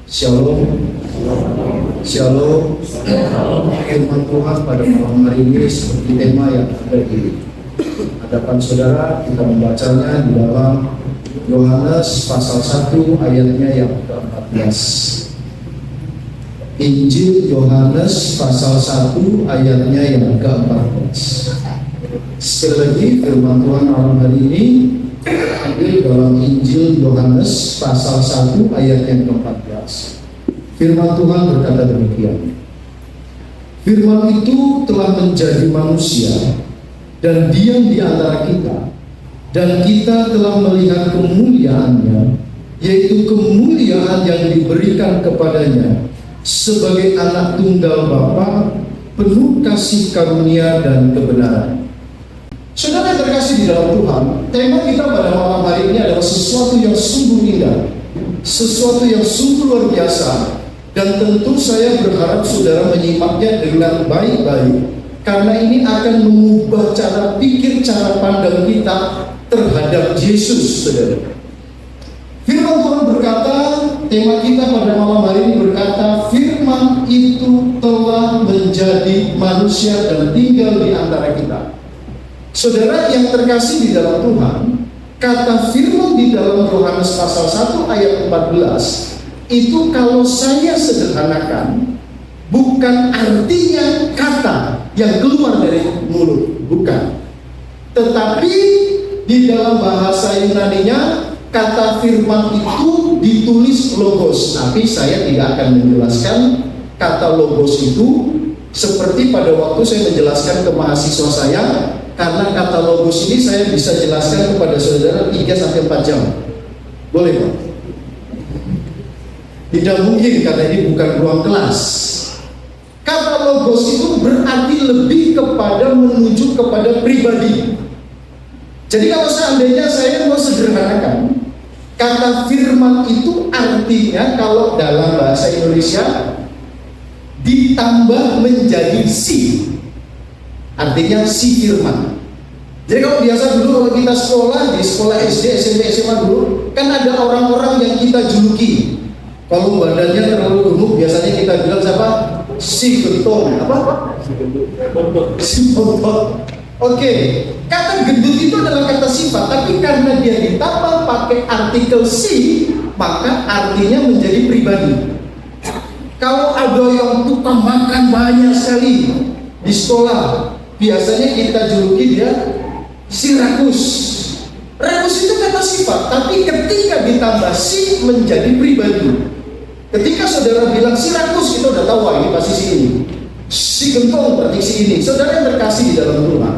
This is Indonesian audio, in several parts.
Shalom. Shalom. Firman Tuhan pada malam hari ini seperti tema yang ada di hadapan saudara. Kita membacanya di dalam Yohanes pasal 1 ayatnya yang ke-14. Injil Yohanes pasal 1 ayatnya yang ke-14. Sekali lagi firman Tuhan malam hari ini ambil dalam Injil Yohanes pasal 1 ayat yang ke-14. Firman Tuhan berkata demikian. Firman itu telah menjadi manusia dan diam di antara kita, dan kita telah melihat kemuliaannya, yaitu kemuliaan yang diberikan kepadanya sebagai anak tunggal Bapa, penuh kasih karunia dan kebenaran. Saudara yang terkasih di dalam Tuhan, tema kita pada malam hari ini adalah sesuatu yang sungguh indah, sesuatu yang sungguh luar biasa. Dan tentu saya berharap saudara menyimaknya dengan baik-baik, karena ini akan mengubah cara pikir, cara pandang kita terhadap Yesus, saudara. Firman Tuhan berkata, tema kita pada malam hari ini berkata, firman itu telah menjadi manusia dan tinggal di antara kita. Saudara yang terkasih di dalam Tuhan, kata firman di dalam Yohanes pasal 1 ayat 14 itu kalau saya sederhanakan, bukan artinya kata yang keluar dari mulut, bukan. Tetapi di dalam bahasa Yunaninya kata firman itu ditulis logos. Tapi saya tidak akan menjelaskan kata logos itu seperti pada waktu saya menjelaskan ke mahasiswa saya, karena kata logos ini saya bisa jelaskan kepada saudara 3-4 jam. Boleh Pak? Tidak mungkin karena ini bukan ruang kelas. Kata logos itu berarti lebih kepada menuju kepada pribadi. Jadi kalau seandainya saya mau sederhanakan, kata firman itu artinya kalau dalam bahasa Indonesia ditambah menjadi si, artinya si firman. Jadi kalau biasa dulu kalau kita sekolah, di sekolah SD, SMP, SMA dulu, kan ada orang-orang yang kita juluki. Kalau badannya terlalu gemuk, biasanya kita bilang siapa? Si gentong. Apa? Si bontot. Oke, kata gendut itu adalah kata sifat, tapi karena dia ditambah pakai artikel si, maka artinya menjadi pribadi. Kalau ada yang tukang makan banyak sekali di sekolah, biasanya kita juluki dia si rakus. Rakus itu kata sifat, tapi ketika ditambah si menjadi pribadi. Ketika saudara bilang si rakus, kita udah tahu ini pasti si ini. Si gentong berarti si ini. Saudara yang terkasih di dalam Tuhan,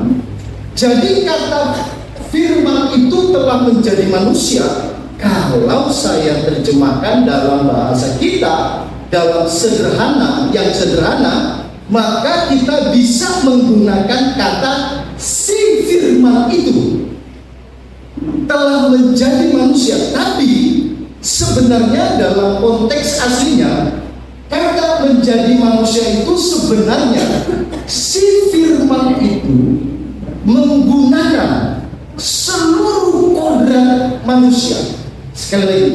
jadi kata firman itu telah menjadi manusia. Kalau saya terjemahkan dalam bahasa kita, dalam yang sederhana, maka kita bisa menggunakan kata si firman itu telah menjadi manusia. Tapi sebenarnya dalam konteks aslinya, kata menjadi manusia itu sebenarnya si firman itu menggunakan seluruh kodrat manusia. Sekali lagi,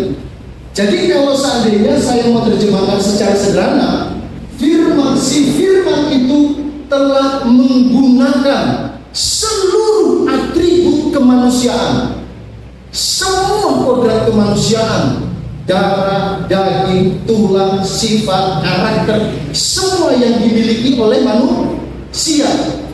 jadi kalau seandainya saya mau terjemahkan secara sederhana, si firman itu telah menggunakan seluruh atribut kemanusiaan, semua kodrat kemanusiaan, darah, daging, tulang, sifat, karakter, semua yang dimiliki oleh manusia.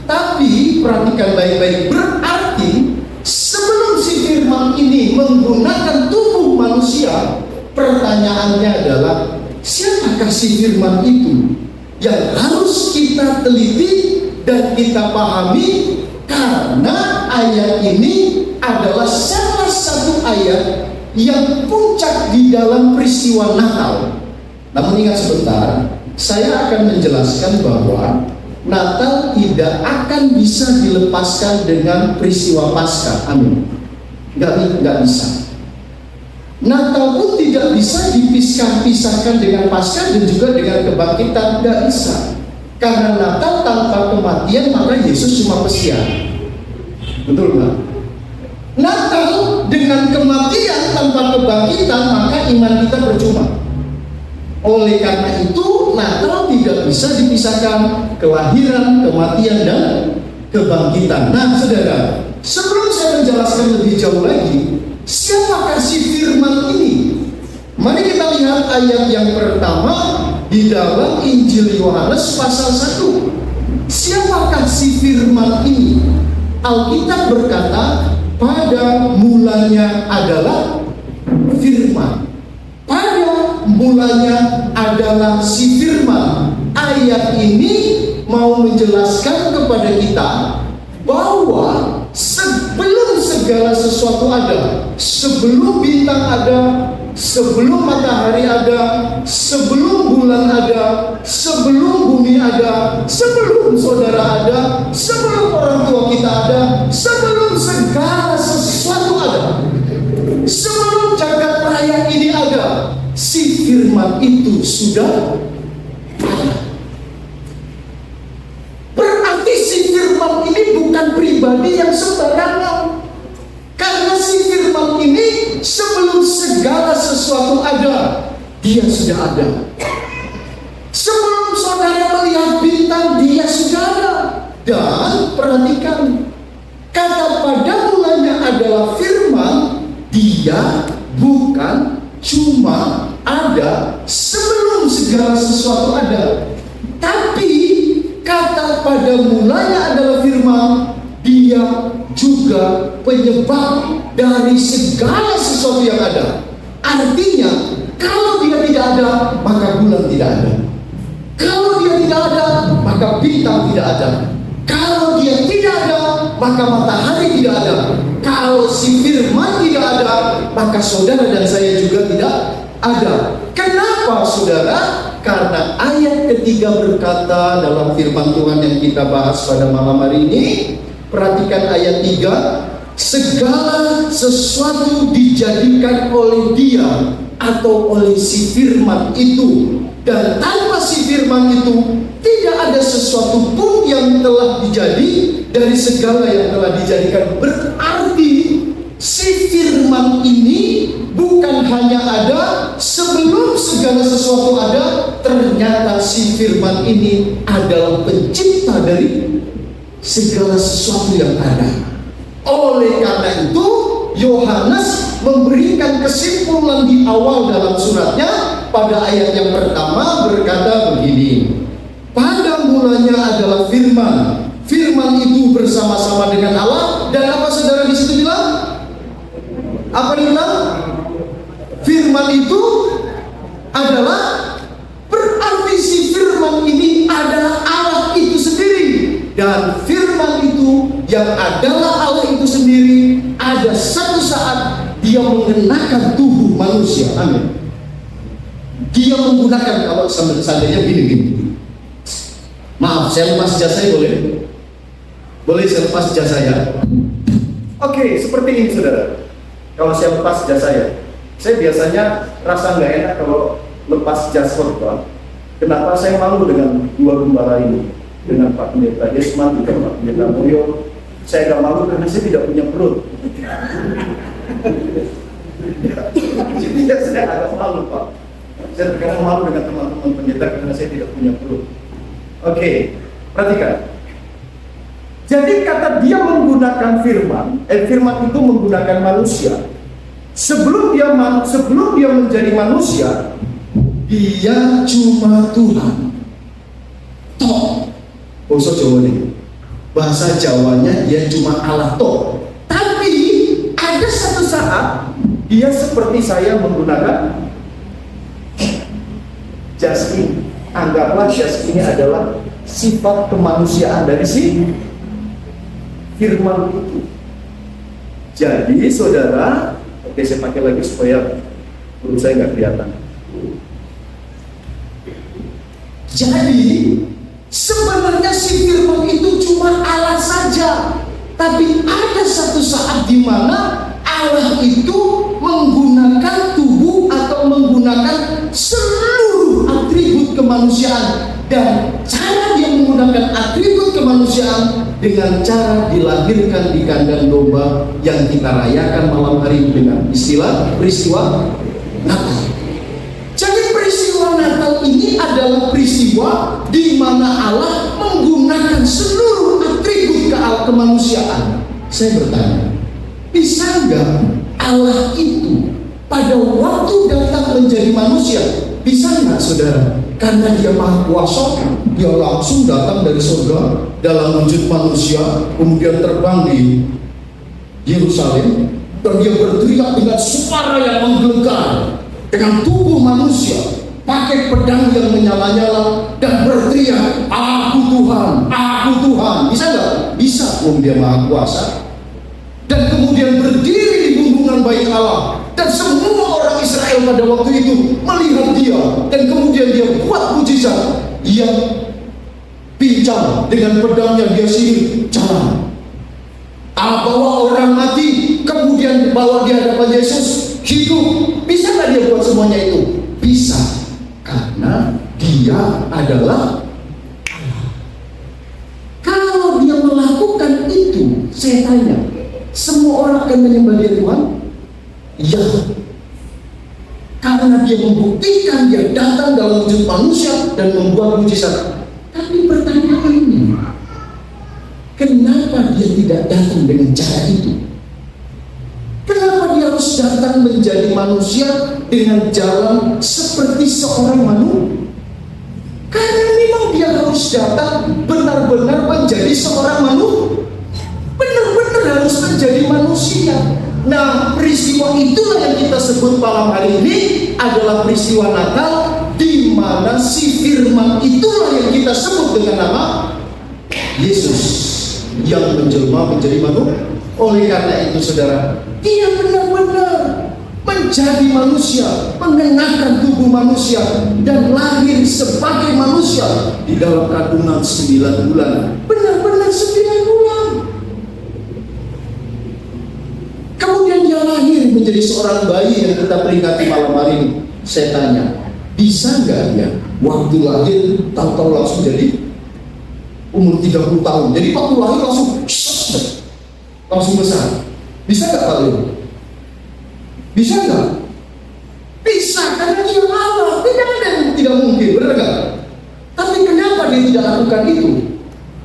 Tapi perhatikan baik-baik, berarti sebelum si firman ini menggunakan tubuh manusia, pertanyaannya adalah siapakah si firman itu yang harus kita teliti dan kita pahami, karena ayat ini adalah salah satu ayat yang puncak di dalam peristiwa Natal. Namun ingat sebentar, saya akan menjelaskan bahwa Natal tidak akan bisa dilepaskan dengan peristiwa Paskah. Amin. Nggak bisa. Natal pun tidak bisa dipisahkan dengan Paskah dan juga dengan kebangkitan. Nggak bisa. Karena Natal tanpa kematian, maka Yesus cuma pesiar. Betul nggak? Natal dengan kematian tanpa kebangkitan, maka iman kita percuma. Oleh karena itu, Natal tidak bisa dipisahkan kelahiran, kematian, dan kebangkitan. Nah, saudara, sebelum saya menjelaskan lebih jauh lagi, siapakah si firman ini? Mari kita lihat ayat yang pertama di dalam Injil Yohanes pasal 1. Siapakah si firman ini? Alkitab berkata, pada mulanya adalah firman. Pada mulanya adalah si firman. Ayat ini mau menjelaskan kepada kita bahwa sebelum segala sesuatu ada, sebelum bintang ada, sebelum matahari ada, sebelum bulan ada, sebelum bumi ada, sebelum saudara ada, sebelum orang tua kita ada, sebelum segala sesuatu ada, sebelum jagat raya ini ada, si firman itu sudah ada. Berarti si firman ini bukan pribadi yang sembarangan. Karena si firman ini sebelum segala sesuatu ada, dia sudah ada. Sebelum saudara melihat bintang, dia sudah ada. Dan perhatikan, kata pada mulanya adalah firman, dia bukan cuma ada sebelum segala sesuatu ada, tapi kata pada mulanya adalah firman, dia juga penyebab dari segala sesuatu yang ada. Artinya, kalau dia tidak ada, maka bulan tidak ada. Kalau dia tidak ada, maka bintang tidak ada. Kalau dia tidak ada, maka matahari tidak ada. Kalau si firman tidak ada, maka saudara dan saya juga tidak ada. Kenapa, saudara? Karena ayat ketiga berkata dalam firman Tuhan yang kita bahas pada malam hari ini. Perhatikan ayat 3, segala sesuatu dijadikan oleh dia atau oleh si firman itu, dan tanpa si firman itu tidak ada sesuatu pun yang telah dijadi dari segala yang telah dijadikan. Berarti si firman ini bukan hanya ada sebelum segala sesuatu ada, ternyata si firman ini adalah pencipta dari segala sesuatu yang ada. Oleh karena itu, Yohanes memberikan kesimpulan di awal dalam suratnya pada ayat yang pertama berkata begini, pada mulanya adalah firman, firman itu bersama-sama dengan Allah, dan apa saudara di situ bilang? Apa dibilang? Firman itu adalah, berarti si firman ini adalah Allah itu sendiri. Dan firman itu yang adalah Allah itu sendiri, ada satu saat dia mengenakan tubuh manusia. Amin. Dia menggunakan, kalau seandainya gini. Maaf, saya lepas jas saya boleh? Boleh saya lepas jas saya? Oke, seperti ini saudara. Kalau saya lepas jas saya biasanya rasa nggak enak kalau lepas jas korban. Kenapa? Saya malu dengan dua gembala ini, dengan Pak Pendeta Yesman, dengan Pak Pendeta Mulyo. Saya agak malu karena saya tidak punya perut. Jadi saya agak malu, Pak. Saya terkadang malu dengan teman-teman pendeta karena saya tidak punya perut. Oke, perhatikan. Jadi kata dia menggunakan firman, firman itu menggunakan manusia. Sebelum dia menjadi manusia, dia cuma Tuhan. Toh, bahasa Jawa nih. Bahasa Jawanya dia cuma Allah toh. Tapi ada satu saat dia seperti saya menggunakan jas ini. Anggaplah jas ini adalah sifat kemanusiaan dari si firman itu. Jadi saudara, oke saya pakai lagi supaya perut saya nggak kelihatan. Jadi sebenarnya si firman itu cuma Allah saja, tapi ada satu saat di mana Allah itu menggunakan tubuh atau menggunakan seluruh atribut kemanusiaan, dan cara dia menggunakan atribut kemanusiaan dengan cara dilahirkan di kandang domba yang kita rayakan malam hari ini dengan istilah peristiwa Natal. Jadi peristiwa Natal ini adalah peristiwa di mana Allah menggunakan seluruh atribut kemanusiaan. Saya bertanya, bisa nggak Allah itu pada waktu datang menjadi manusia? Bisa nggak saudara? Karena dia maha kuasa, dia langsung datang dari surga dalam wujud manusia, kemudian terbang di Yerusalem, dan dia berteriak dengan suara yang menggelegar dengan tubuh manusia, pakai pedang yang menyala-nyala, dan berteriak, "Aku Tuhan, aku Tuhan." Bisa nggak? Bisa, dia maha kuasa. Dan kemudian berdiri di gunggungan bait Allah, dan semua orang Israel pada waktu itu melihat dia, dan kemudian dia buat mujizat. Ia pincang dengan pedangnya, dia sihir jalan. Bawa orang mati, kemudian bawa di hadapan Yesus, hidup. Bisa nggak dia buat semuanya itu? Bisa, karena dia adalah Allah. Kalau dia melakukan itu, saya tanya, semua orang akan menyembah dia Tuhan? Ya, karena dia membuktikan dia datang dalam wujud manusia dan membuat mujizat. Tapi pertanyaan ini, kenapa dia tidak datang dengan cara itu? Kenapa dia harus datang menjadi manusia dengan jalan seperti seorang manusia? Karena memang dia harus datang benar-benar menjadi seorang manusia, benar-benar harus menjadi manusia. Nah, peristiwa itulah yang kita sebut malam hari ini adalah peristiwa Natal, di mana si Firman itulah yang kita sebut dengan nama Yesus yang menjelma menjadi manusia. Oleh karena itu saudara, dia benar-benar menjadi manusia, mengenakan tubuh manusia, dan lahir sebagai manusia di dalam kandungan 9 bulan. Benar-benar 9 bulan. Kemudian dia lahir menjadi seorang bayi yang kita peringati malam hari ini. Saya tanya, bisa nggak dia waktu lahir tahu-tahu langsung jadi umur 30 tahun? Jadi waktu lahir langsung besar. Bisa nggak Pak Leo? Bisa nggak? Bisa, karena dia Allah. Tidak ada yang tidak mungkin, benar nggak? Tapi kenapa dia tidak lakukan itu?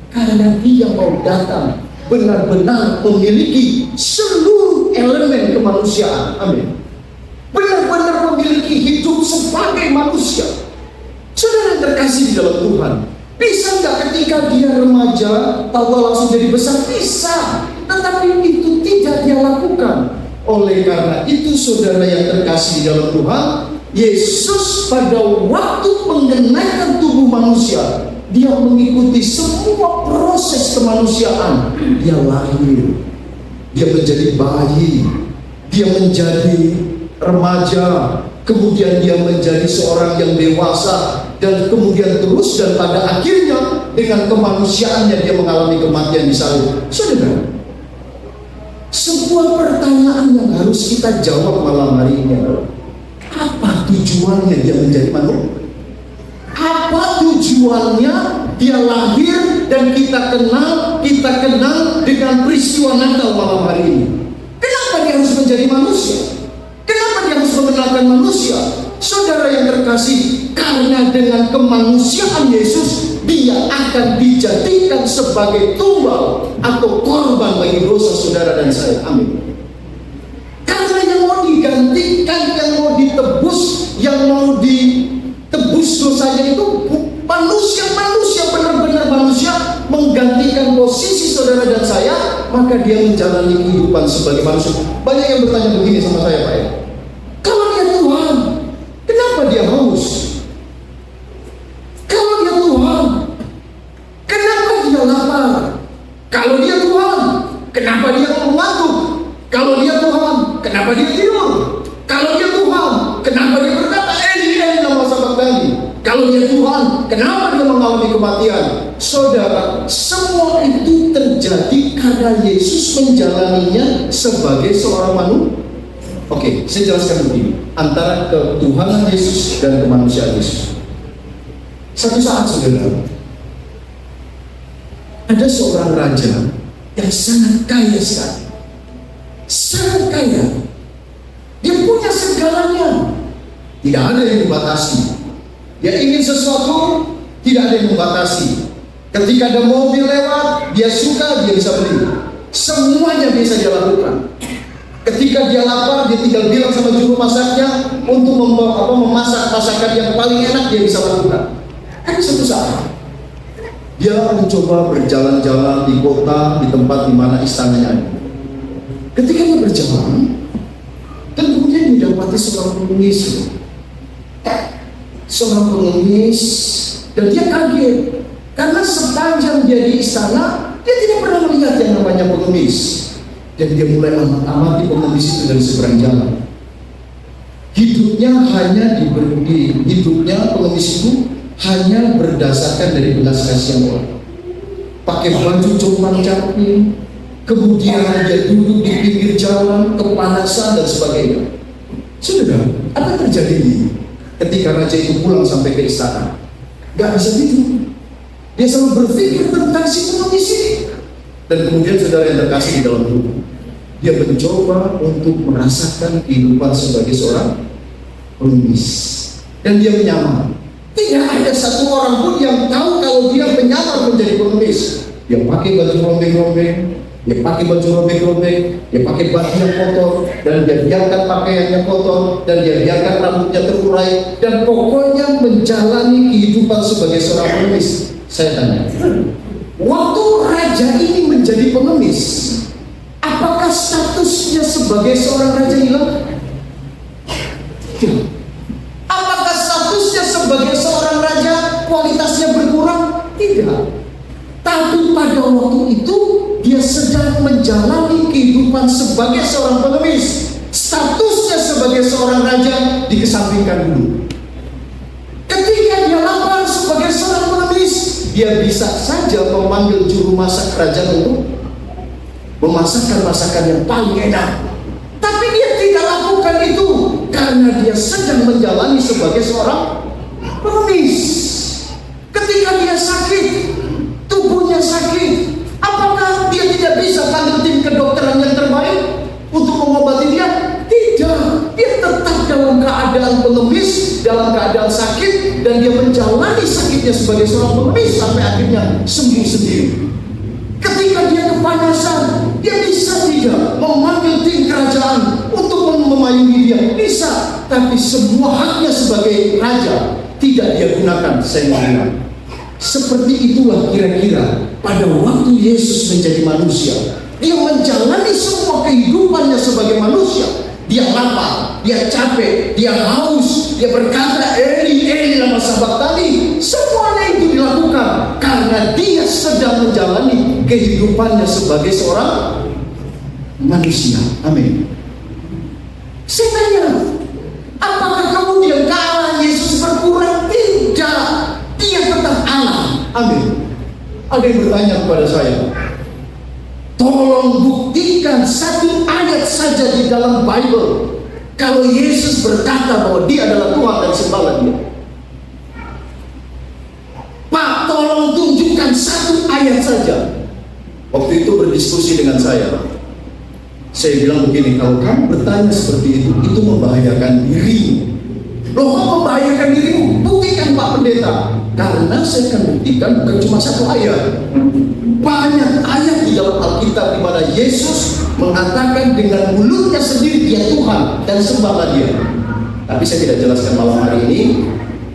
Karena dia mau datang benar-benar memiliki seluruh elemen kemanusiaan. Amin. Benar-benar memiliki hidup sebagai manusia. Saudara yang terkasih di dalam Tuhan, bisa nggak ketika dia remaja tahu langsung jadi besar? Bisa. Tetapi itu tidak dia lakukan. Oleh karena itu saudara yang terkasih di dalam Tuhan, Yesus pada waktu mengenakan tubuh manusia, dia mengikuti semua proses kemanusiaan. Dia lahir, dia menjadi bayi, dia menjadi remaja, kemudian dia menjadi seorang yang dewasa, dan kemudian terus, dan pada akhirnya dengan kemanusiaannya dia mengalami kematian di salib. Saudara, sebuah pertanyaan yang harus kita jawab malam hari ini adalah, apa tujuannya dia menjadi manusia? Apa tujuannya dia lahir dan kita kenal dengan peristiwa Natal malam hari ini? Kenapa dia harus menjadi manusia? Kenapa dia harus mengenalkan manusia? Saudara yang terkasih, karena dengan kemanusiaan Yesus, dia akan dijadikan sebagai tumbal atau korban bagi dosa saudara dan saya. Amin. Karena yang mau digantikan, yang mau ditebus, yang mau ditebus dosanya itu manusia, benar-benar manusia, menggantikan posisi saudara dan saya, maka dia menjalani kehidupan sebagai manusia. Banyak yang bertanya begini sama saya, Pak ya, kalau dia Tuhan, kenapa dia haus? Kalau dia Tuhan, kenapa dia lapar? Kalau dia Tuhan, kenapa dia mengantuk? Kalau dia Tuhan, kenapa dia tidur? Kalau dia Tuhan, kenapa dia berkata Eli lama sabachthani? Kalau dia Tuhan, kenapa dia mengalami kematian? Saudara, semua itu terjadi karena Yesus menjalaninya sebagai seorang manusia. Oke, saya jelaskan begini, antara ketuhanan Yesus dan kemanusiaan Yesus. Satu saat saudara, ada seorang raja yang sangat kaya sekali, sangat kaya. Dia punya segalanya, tidak ada yang dibatasi. Dia ingin sesuatu, tidak ada yang membatasi. Ketika ada mobil lewat, dia suka, dia bisa beli. Semuanya bisa dia lakukan. Ketika dia lapar, dia tinggal bilang sama juru masaknya untuk memasak masakan yang paling enak, dia bisa lakukan. Tapi suatu saat dia mencoba berjalan-jalan di kota, di tempat di mana istananya ada. Ketika dia berjalan, dan kemudian didapati seorang pengemis. Seorang pengemis, dan dia kaget karena sepanjang dia di istana, dia tidak pernah melihat yang namanya pengemis. Dan dia mulai mengamati pengemis itu dari seberang jalan. Hidupnya pengemis itu hanya berdasarkan dari belas kasihan orang. Pakai baju compang-camping, kemudian dia duduk di pinggir jalan, kepanasan dan sebagainya. Saudara, apa yang terjadi ketika raja itu pulang sampai ke istana? Gak bisa tidur. Dia selalu berpikir tentang si pengemis ini. Dan kemudian saudara yang terkasih di dalam Tuhan, dia mencoba untuk merasakan kehidupan sebagai seorang pengemis. Dan dia menyamar. Tidak ada satu orang pun yang tahu kalau dia menyamar menjadi pengemis. Dia pakai baju rombeng-rombeng, dia pakai baju robek-robek, dia pakai baju yang kotor, dan dia biarkan pakaiannya kotor, dan dia biarkan rambutnya terurai, dan pokoknya menjalani kehidupan sebagai seorang pengemis. Saya tanya, waktu raja ini menjadi pengemis, apakah statusnya sebagai seorang raja hilang? Tidak. Apakah statusnya sebagai seorang raja kualitasnya berkurang? Tidak. Tapi pada waktu itu dia sedang menjalani kehidupan sebagai seorang pengemis. Statusnya sebagai seorang raja dikesampingkan dulu. Ketika dia lapar sebagai seorang pengemis, dia bisa saja memanggil juru masak kerajaan untuk memasakkan masakan yang paling enak. Tapi dia tidak lakukan itu karena dia sedang menjalani sebagai seorang pengemis. Ketika dia sakit, tubuhnya sakit, apakah dia tidak bisa panggil tim kedokteran yang terbaik untuk mengobati dia? Tidak. Dia tetap dalam keadaan pengemis, dalam keadaan sakit, dan dia menjalani sakitnya sebagai seorang pengemis sampai akhirnya sembuh sendiri. Ketika dia kepanasan, dia bisa tidak memanggil tim kerajaan untuk memayungi dia? Bisa. Tapi semua haknya sebagai raja tidak dia gunakan. Saya mengingat, seperti itulah kira-kira pada waktu Yesus menjadi manusia. Dia menjalani semua kehidupannya sebagai manusia. Dia lapar, dia capek, dia haus, dia berkata Eli, Eli lama sabachthani. Semuanya itu dilakukan karena dia sedang menjalani kehidupannya sebagai seorang manusia. Amin. Saya tanya, apakah kemudian kealahan Yesus berkurang? Tidak. Dia tetap Allah. Amin. Ada yang bertanya kepada saya, tolong buktikan satu ayat saja di dalam Bible kalau Yesus berkata bahwa dia adalah Tuhan dan sembahlah dia. Pak, tolong tunjukkan satu ayat saja. Waktu itu berdiskusi dengan saya bilang begini, kalau kamu bertanya seperti itu membahayakan dirimu. Loh, kok membahayakan dirimu? Buktikan Pak Pendeta. Karena saya akan buktikan bukan cuma satu ayat. Banyak ayat di dalam Alkitab di mana Yesus mengatakan dengan mulutnya sendiri dia Tuhan dan sembahlah dia. Tapi saya tidak jelaskan malam hari ini.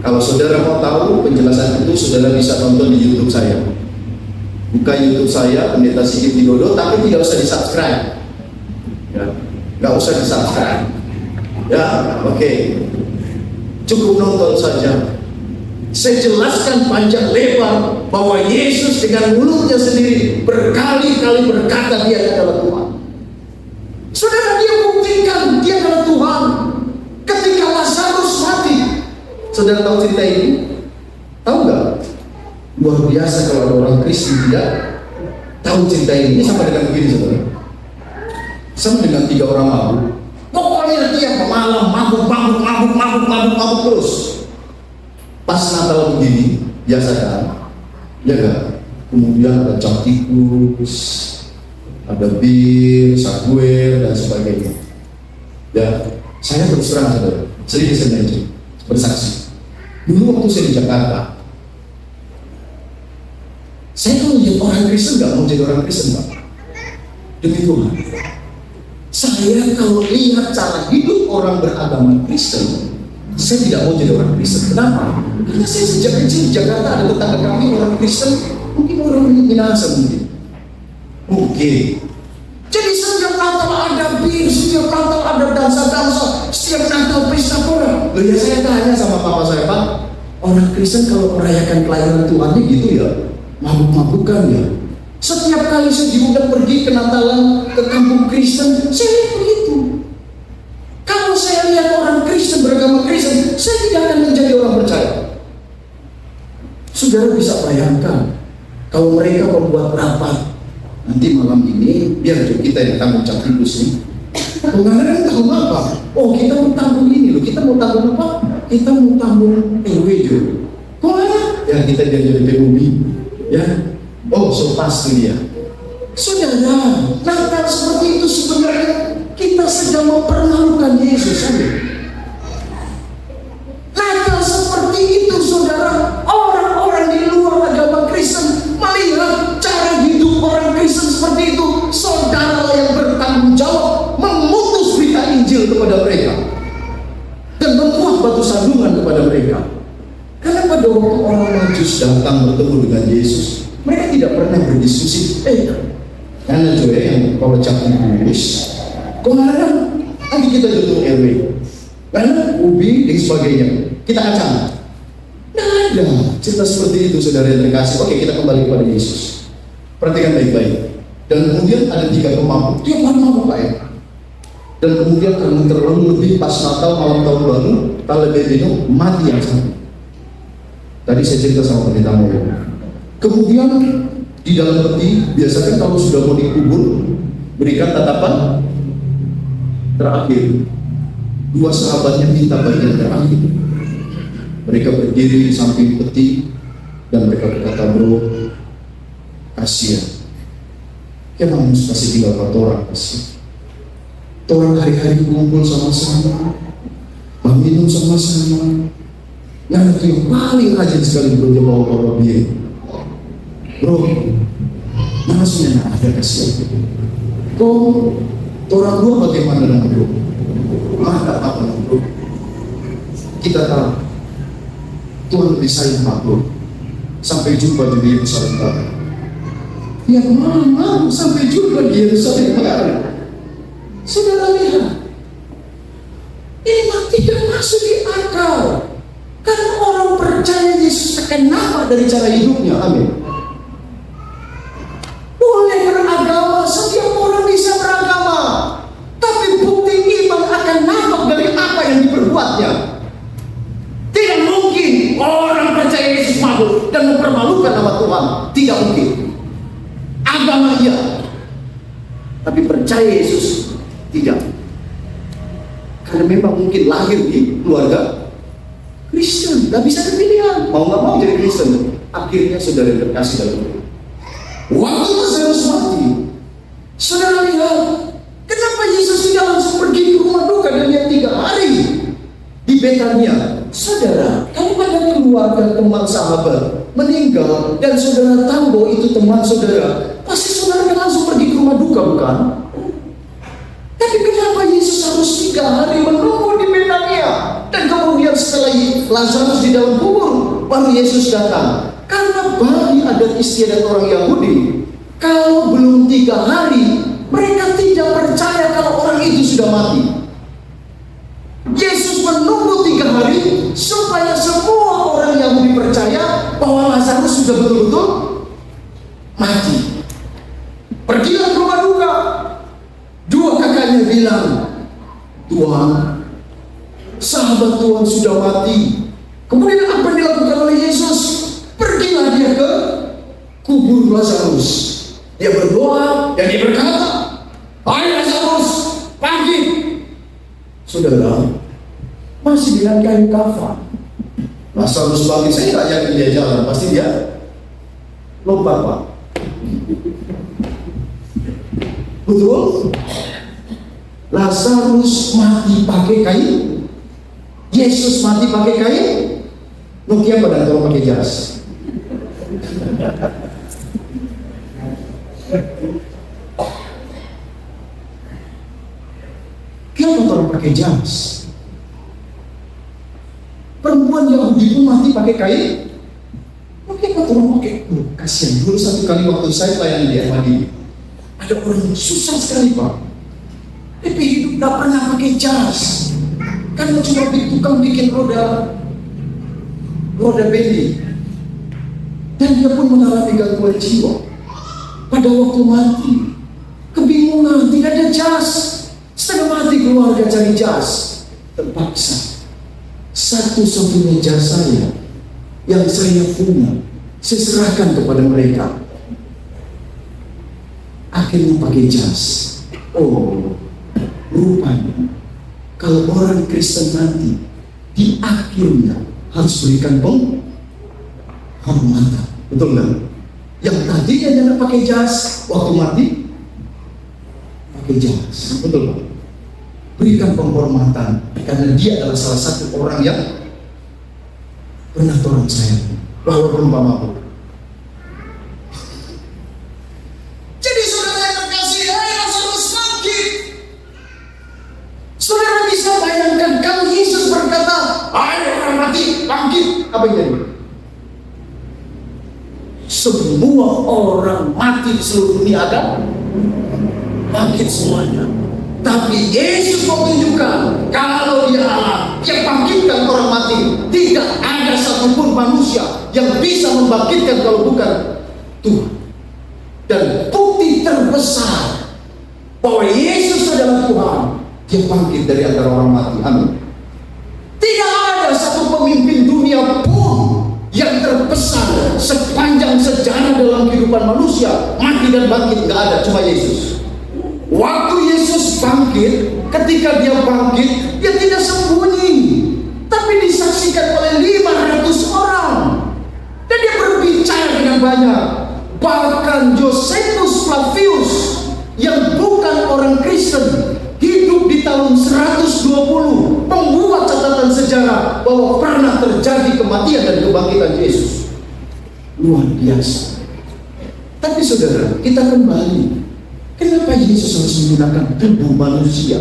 Kalau saudara mau tahu penjelasan itu, saudara bisa nonton di YouTube saya. Buka YouTube saya, Pendeta Sigit Widodo, tapi tidak usah di-subscribe. Ya, nggak usah di-subscribe. Ya, oke. Cukup nonton saja. Saya jelaskan panjang lebar bahwa Yesus dengan mulutnya sendiri berkali-kali berkata dia adalah Tuhan. Saudara, dia buktikan dia adalah Tuhan. Ketika Lazarus mati, saudara tahu cerita ini? Tahu nggak? Luar biasa kalau ada orang Kristen tidak tahu cerita ini. Ini sama dengan begini, saudara. Sama dengan 3 orang mabuk. Pokoknya dia malam mabuk terus. Pas Natal begini, biasa kan? Ya kan? Kemudian ada cap tikus, ada bir, saguer, dan sebagainya. Ya, saya terus terang saudara, sedikit saja bersaksi. Dulu waktu saya di Jakarta, saya kalau lihat orang Kristen nggak mau jadi orang Kristen, Pak. Demi Tuhan, saya kalau lihat cara hidup orang beragama Kristen, saya tidak mau jadi orang Kristen. Kenapa? Karena saya sejak kecil di Jakarta ada tetangga kami orang Kristen, mungkin orang Minahasa mungkin. Jadi setiap Natal ada bir, setiap Natal ada dansa-dansa, setiap Natal pesta pora. Loh ya, saya tanya sama papa saya, Pak, orang Kristen kalau merayakan kelahiran Tuhannya gitu ya, mabuk-mabukan ya. Setiap kali saya diundang pergi ke Natalan ke kampung Kristen, saya lihat begitu. Kalau saya lihat orang Kristen beragama Kristen, saya tidak akan menjadi orang percaya. Saudara bisa bayangkan kalau mereka membuat rapat nanti malam ini, biar kita yang tanggung capribus nih. Pengarang tahu apa? Oh, kita mau tanggung ini loh. Kita mau tanggung apa? Kita mau tanggung RW jo. Kok ada? Ya kita jadi PUB. Ya. Oh, so pasti dia. Saudara, Natal seperti itu sebenarnya kita sedang mempermalukan Yesus. Natal seperti itu, saudara. Orang-orang di luar agama Kristen melihat cara hidup orang Kristen seperti itu. Saudara yang bertanggung jawab memutus berita Injil kepada mereka dan membuat batu sandungan kepada mereka. Karena pada waktu orang Majus datang bertemu dengan Yesus, mereka tidak pernah berdiskusi. Karena juga yang kalau capung kulis, kemarin nanti kita tutup RW, karena ubi dan sebagainya, kita kacang. Nah, ada cerita seperti itu, saudara yang terkasih. Oke, kita kembali kepada Yesus. Perhatikan baik-baik. Dan kemudian ada 3 pemabuk, dia mabuk Pak ya. Dan kemudian karena terlalu lebih pas Natal malam tahun baru, kalau bebeno mati yang satu. Tadi saya cerita sama pendeta Moyo. Kemudian di dalam peti, biasanya kalau sudah mau dikubur, berikan tatapan terakhir. 2 sahabatnya minta bagian terakhir. Mereka berdiri di samping peti dan mereka berkata, bro, kasihan. Emang pasti tinggal 4 orang pasti. Orang hari-hari kumpul sama-sama, minum sama-sama. Yang itu yang paling rajin sekali bro, dia bawa biaya. Bro, mana sebenarnya ada kasihan? Kok orang dua bagaimana dengan bro? Maka apa bro? Kita tahu Tuhan lebih sayang Pak bro. Sampai jumpa di Yerusalem Barat. Ya mau sampai jumpa di Yerusalem Barat. Saudara lihat, ini tidak masuk di akal. Karena orang percaya Yesus akan nampak dari cara hidupnya. Amin. Boleh beragama, setiap orang bisa beragama, tapi bukti iman akan nampak dari apa yang diperbuatnya. Tidak mungkin orang percaya Yesus mabuk dan mempermalukan nama Tuhan. Tidak mungkin. Agama iya, tapi percaya Yesus tidak. Karena memang mungkin lahir di keluarga Kristen, gak bisa pilihan, mau gak mau jadi Kristen. Akhirnya saudara terkasih dalam Tuhan. Waktu Lazarus mati, saudara lihat, kenapa Yesus tidak langsung pergi ke rumah duka dan dia 3 hari di Betania? Saudara, kalau ada keluarga teman sahabat meninggal dan saudara tahu bahwa itu teman saudara, pasti saudara kan langsung pergi ke rumah duka, bukan? Tapi kenapa Yesus harus 3 hari menunggu di Betania? Dan kemudian setelah Lazarus di dalam kubur, baru Yesus datang. Karena bagi adat istiadat orang Yahudi, kalau belum 3 hari, mereka tidak percaya kalau orang itu sudah mati. Yesus menunggu 3 hari supaya semua orang Yahudi percaya bahwa Lazarus sudah betul-betul mati. Pergilah ke rumah duka. 2 kakaknya bilang, Tuhan, sahabat Tuhan sudah mati. Kemudian apa yang dilakukan oleh Yesus? Pergilah dia ke kubur Lazarus. Dia berdoa dan dia berkata, hai Lazarus, pagi. Saudara, masih dengan kain kafan. Lazarus pagi, saya tidak yakin dia jalan, pasti dia lompat Pak. Betul? Lazarus mati pakai kain, Yesus mati pakai kain Nokia pada tolong pakai jas. Kenapa tolong pakai jas? Perempuan Yahudi pun mati pakai kain. Kenapa tolong pakai? Kasihan. Dulu satu kali waktu saya pelayanan di Ahmadi, ada orang yang susah sekali Pak, tapi hidup tidak pernah pakai jas. Karena cuma tukang bikin roda beli. Dan dia pun mengalami gangguan jiwa. Pada waktu mati, kebingungan, tidak ada jas. Setengah mati keluarga cari jas. Terpaksa satu-satunya jas saya yang saya punya, saya serahkan kepada mereka. Akhirnya pakai jas. Oh, rupanya kalau orang Kristen nanti di akhirnya harus berikan penghormatan, betul nggak? Yang tadinya jangan pakai jas, waktu mati pakai jas, betul nggak? Berikan penghormatan karena dia adalah salah satu orang yang pernah tolong saya, bahwa perumpamaku. Jadi saudara yang terkasih, Lazarus bangkit. Saudara bisa bayangkan kalau Yesus berkata, "Ayo orang mati, bangkit." Apa yang jadi? Semua orang mati di seluruh dunia ada bangkit semuanya. Tapi Yesus menunjukkan kalau dia Allah yang bangkitkan orang mati. Tidak ada satupun manusia yang bisa membangkitkan kalau bukan Tuhan. Dan bukti terbesar bahwa Yesus adalah Tuhan, dia bangkit dari antara orang mati. Amin. Tidak ada satu pemimpin dunia pun yang terbesar sepanjang sejarah dalam kehidupan manusia mati dan bangkit, nggak ada, cuma Yesus. Waktu Yesus bangkit, ketika dia bangkit, dia tidak sembunyi, tapi disaksikan oleh 500 orang. Dan dia berbicara dengan banyak. Bahkan Josephus Flavius yang bukan orang Kristen, hidup di tahun 120, membuat catatan sejarah bahwa pernah terjadi kematian dan kebangkitan Yesus. Luar biasa. Tapi saudara, kita kembali. Kenapa Yesus harus menggunakan tubuh manusia?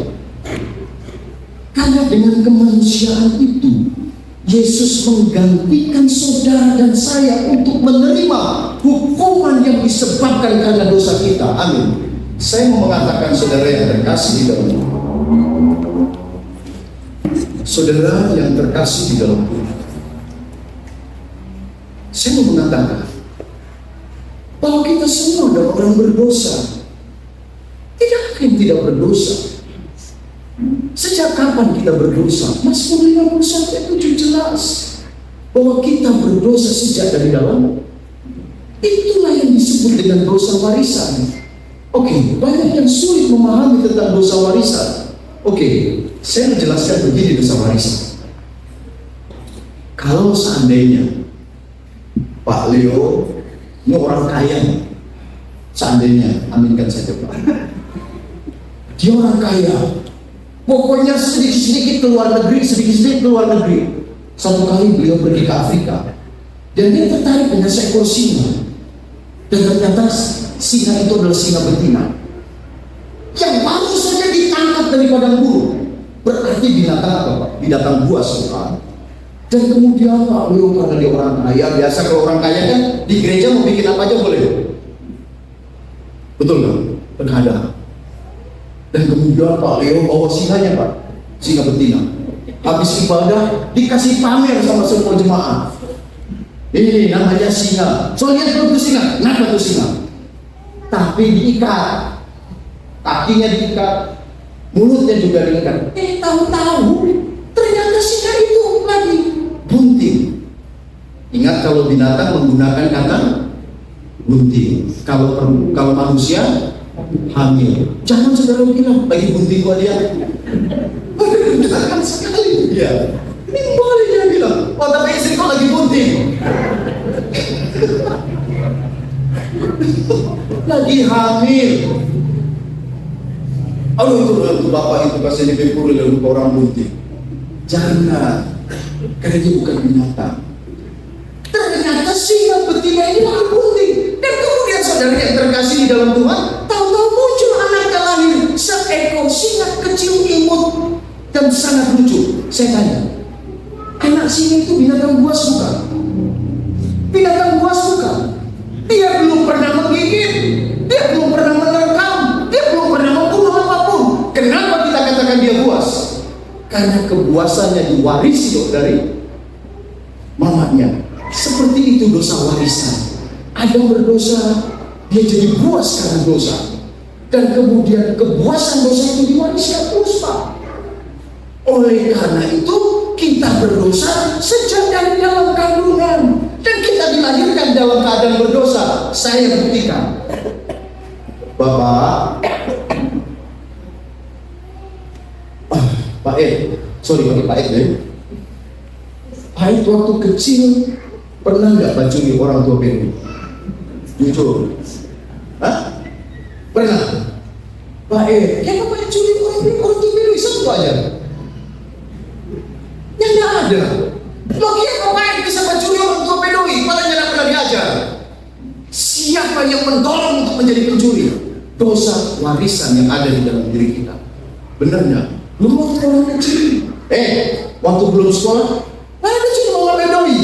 Karena dengan kemanusiaan itu, Yesus menggantikan saudara dan saya untuk menerima hukuman yang disebabkan karena dosa kita. Amin. Saya mau mengatakan saudara yang terkasih di dalam Tuhan. Saudara yang terkasih di dalam Tuhan. Saya mau mengatakan bahwa kita semua adalah orang berdosa. Tidak ada yang tidak berdosa. Sejak kapan kita berdosa? Mazmur 51:7 jelas bahwa kita berdosa sejak dari dalam. Itulah yang disebut dengan dosa warisan. Oke, banyak yang sulit memahami tentang dosa warisan. Oke, saya menjelaskan begini dosa warisan. Kalau seandainya Pak Leo ini orang kaya, seandainya, aminkan saja Pak, dia orang kaya, pokoknya sedikit-sedikit keluar negeri, sedikit-sedikit keluar negeri. Satu kali beliau pergi ke Afrika, dan dia tertarik dengan seekor singa. Dan ternyata singa itu adalah singa betina yang baru saja ditangkap dari padang burung. Berarti binatang apa Pak? Binatang buas bukan? Dan kemudian Pak Leo karena dia orang kaya, biasa kalau orang kaya kan di gereja mau bikin apa aja boleh. Betul nggak? Penghadap. Dan kemudian Pak Leo bawa singanya Pak, singa betina. Habis ibadah dikasih pamer sama semua jemaat. Ini namanya singa. So lihat itu singa, kenapa itu singa? Tapi diikat, kakinya diikat, mulutnya juga diikat. Tahu-tahu ternyata singa itu lagi bunting. Ingat kalau binatang menggunakan kata bunting. Kalau manusia hamil. Jangan saudara bilang lagi bunting gua dia. Jangan sekali ya. Ini boleh dia bilang, oh tapi istri kok lagi bunting. Lagi hamil. Aduh itu bapak itu kasih dipikul lalu orang bunting. Jangan, karena dia bukan binatang. ketiga ini makin penting. Dan kemudian saudara yang terkasih di dalam Tuhan, tahu-tahu muncul anaknya lahir, seekor singa kecil imut dan sangat lucu. Saya tanya, anak singa itu binatang buas bukan? Binatang buas bukan? Dia belum pernah menggigit, dia belum pernah menerkam, dia belum pernah membunuh apapun. Kenapa kita katakan dia buas? Karena kebuasannya diwarisi dari mamanya. Seperti itu dosa warisan. Adam berdosa, dia jadi buas karena dosa. Dan kemudian kebuasan dosa itu diwariskan terus, Pak. Oleh karena itu kita berdosa sejak dari dalam kandungan. Dan kita dilahirkan dalam keadaan berdosa. Saya buktikan, Bapak Pak sorry pakai Pak deh. Pak waktu kecil pernah nggak bacuri orang tua Benu? Jujur, hah? Pernah? Pak ya Bapak curi orang tua Benu satu aja? Ya nggak ada. Loh kira Bapak bisa bacuri orang tua Bedoi, padahal nggak pernah diajar. Siapa yang mendorong untuk menjadi pencuri? Dosa warisan yang ada di dalam diri kita. Benar nggak? Lu waktu orang kecil, waktu belum sekolah, mana kecil mama Bedoi?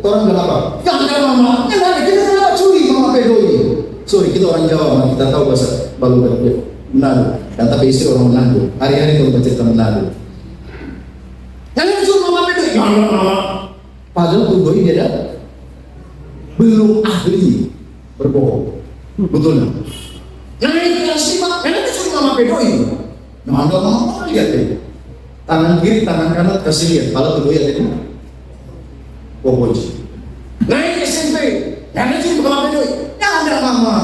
Orang bilang apa? Gak ada mama, nggak ada, kita nggak curi mama Bedoi. Sorry, kita orang Jawa, kita tahu bahasa Manado. Dan tapi istri orang Manado. Hari-hari kalau baca tentang Manado. Jangan curi mama Bedoi, ya mama. Padahal tuh doi dia belum ahli berbohong, betul nggak? Naik kelas 5, jangan curi mama Bedoi. Nah, anda mau lihat deh, tangan kiri, tangan kanan kasih lihat, kalau kedua ya tadi, popoji. Naik SMP, jangan curi mama Bedoi, ya ada mama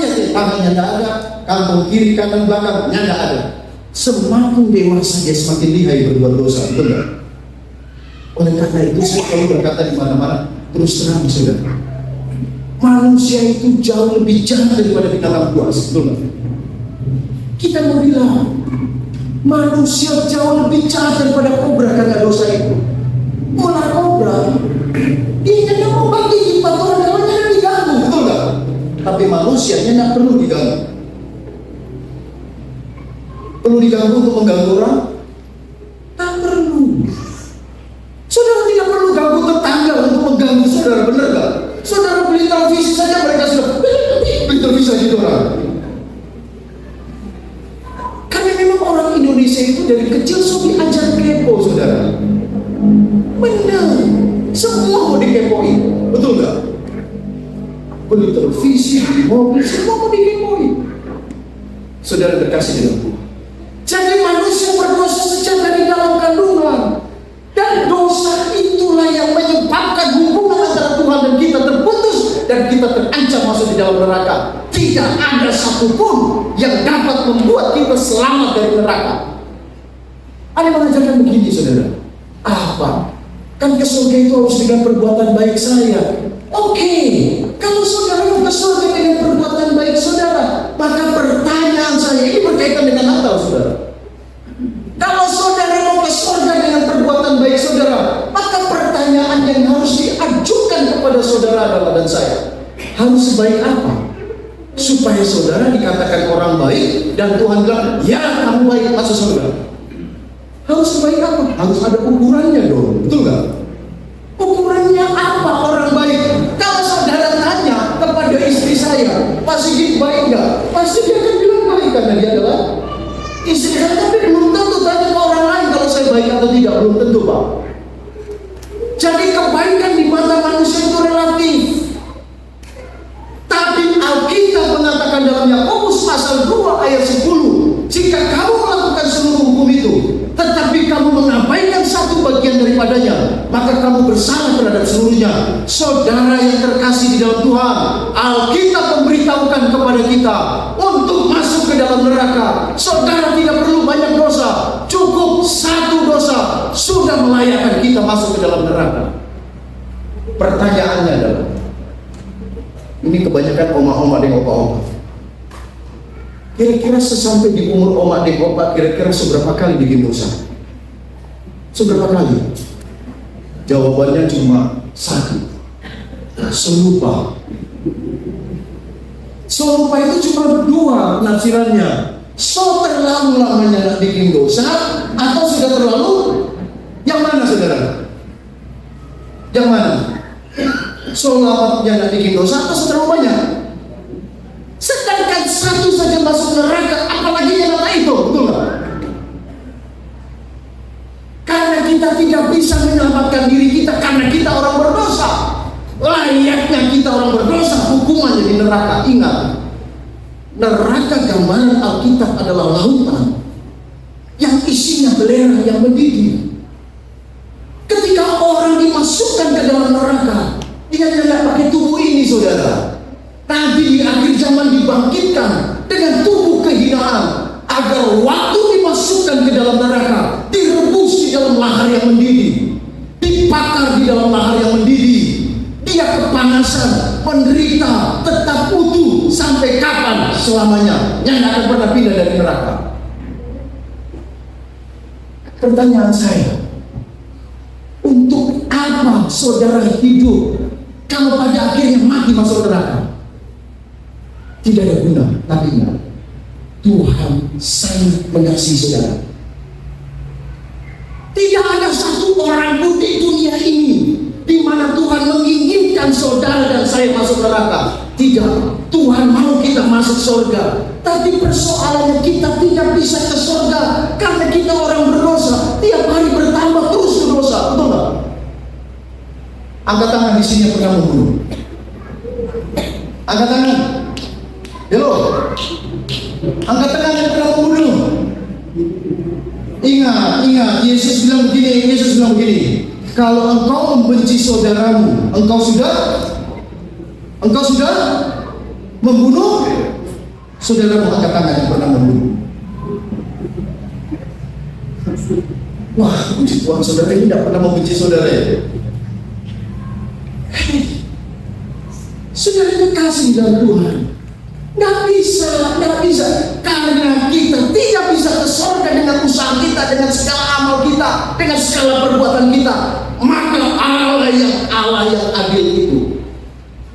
lihat deh, tangannya tidak ada, kantong kiri, kanan, belakangnya tidak ada. Semakin dewasa dia semakin lihai berbuat dosa, betul nggak? Oleh karena itu saya selalu berkata di mana-mana, terus terang saudara, manusia itu jauh lebih jahat daripada binatang buas, betul nggak? Kita mau bilang manusia jauh lebih jahat daripada kobra karena dosa itu. Ular kobra, dia tidak mau bagi empat orang kawannya dan diganggu, betul nggak? Tapi manusianya tidak perlu diganggu. Perlu diganggu untuk mengganggu orang? Tak perlu. Saudara tidak perlu ganggu tetangga untuk mengganggu saudara, benar nggak? Saudara beli televisi saja mereka sudah beli televisi aja orang. Orang Indonesia itu dari kecil sudah diajar kepo, saudara. Benar, semua mau dikepoin, betul nggak? Beli televisi, mobil, semua mau dikepoin. Saudara terkasih dengan Tuhan. Jadi manusia berdosa sejak dari dalam kandungan, dan dosa itulah yang menyebabkan hubungan antara Tuhan dan kita terputus dan kita terancam masuk di dalam neraka. Tidak ada satupun yang dapat membuat kita selamat dari neraka. Ada yang mengajarkan begini, saudara. Apa? Kan ke surga itu harus dengan perbuatan baik saya. Oke, kalau saudara mau ke surga dengan perbuatan baik saudara, maka pertanyaan saya ini berkaitan dengan Natal, saudara. Kalau saudara mau ke surga dengan perbuatan baik saudara, maka pertanyaan yang harus diajukan kepada saudara adalah dan saya, harus sebaik apa supaya saudara dikatakan orang baik dan Tuhan bilang, ya kamu baik masuk surga? Harus sebaik apa? Harus ada ukurannya dong, betul nggak? Ukurannya apa orang baik? Kalau saudara tanya kepada istri saya, Pak Sigit baik nggak? Pasti dia akan bilang baik karena dia adalah istri saya. Tapi belum tentu tanya ke orang lain kalau saya baik atau tidak, belum tentu, Pak. Jadi kebaikan di mata manusia itu relatif. Tapi Alkitab mengatakan dalam Yakobus pasal 2 ayat 10, jika kamu melakukan seluruh hukum itu, tetapi kamu mengabaikan satu bagian daripadanya, maka kamu bersalah terhadap seluruhnya. Saudara yang terkasih di dalam Tuhan, Alkitab memberitahukan kepada kita untuk masuk ke dalam neraka, saudara tidak perlu banyak dosa, cukup satu dosa sudah melayakkan kita masuk ke dalam neraka. Pertanyaannya adalah, ini kebanyakan oma-oma dan opa-opa, kira-kira sesampai di umur oma dan opa, kira-kira seberapa kali bikin dosa? Seberapa kali? Jawabannya cuma satu. Serupa. Serupa itu cuma dua penafsirannya. Terlalu lamanya nak bikin dosa, atau sudah terlalu. Yang mana saudara? Yang mana? Lamanya nak bikin dosa atau terlalu banyak? Sedangkan satu saja masuk neraka, apalagi yang lain itu, betul nggak? Karena kita tidak bisa menyelamatkan diri kita, karena kita orang berdosa. Layaknya kita orang berdosa, hukumannya di neraka. Ingat, neraka gambaran Alkitab adalah lautan yang isinya belerang yang mendidih. Ketika orang dimasukkan ke dalam neraka, dia tidak pakai tubuh ini, saudara. Nanti di akhir zaman dibangkitkan dengan tubuh kehinaan, agar waktu dimasukkan ke dalam neraka, direbus di dalam lahar yang mendidih, dibakar di dalam lahar yang mendidih. Dia kepanasan, menderita, tetap utuh sampai kapan? Selamanya, yang tidak akan pernah pindah dari neraka. Pertanyaan saya, untuk apa saudara hidup kalau pada akhirnya mati masuk neraka? Tidak ada guna. Tapi ingat, Tuhan sangat mengasihi saudara. Tidak ada satu orang pun di dunia ini di mana Tuhan menginginkan saudara dan saya masuk neraka. Tidak. Tuhan mau kita masuk surga. Tapi persoalannya kita tidak bisa ke surga karena kita orang berdosa. Tiap hari bertambah terus berdosa. Betul nggak? Angkat tangan di sini yang pernah membunuh. Angkat tangan. Halo. Angkat tangan yang pernah membunuh. Ingat, Yesus bilang begini, kalau engkau membenci saudaramu, engkau sudah membunuh saudaramu. Angkat tangan yang pernah membunuh. Wah, puji Tuhan, saudara ini tidak pernah membenci saudara ya. Saudara kekasih dalam Tuhan, nggak bisa, karena kita tidak bisa ke surga dengan usaha kita, dengan segala amal kita, dengan segala perbuatan kita. Maka Allah yang adil itu,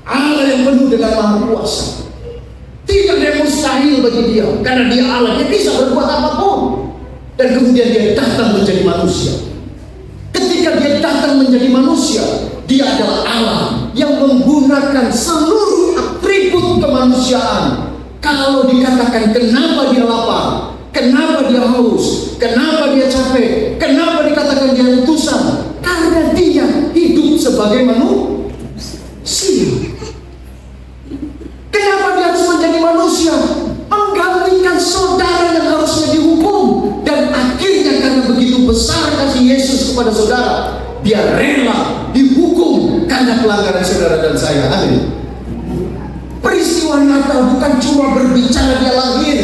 Allah yang penuh dengan maha kuasa, tidak ada yang mustahil bagi dia, karena dia Allah, dia bisa berbuat apapun. Dan kemudian dia datang menjadi manusia. Ketika dia datang menjadi manusia, dia adalah Allah yang menggunakan seluruh atribut kemanusiaan. Kalau dikatakan kenapa dia lapar, kenapa dia haus, kenapa dia capek, kenapa dikatakan dia utusan? Karena dia hidup sebagai manusia. Kenapa dia harus menjadi manusia? Menggantikan saudara yang harusnya dihukum. Dan akhirnya karena begitu besar kasih Yesus kepada saudara, dia rela dihukum karena pelanggaran saudara dan saya. Amin. Peristiwa Natal bukan cuma berbicara dia lahir,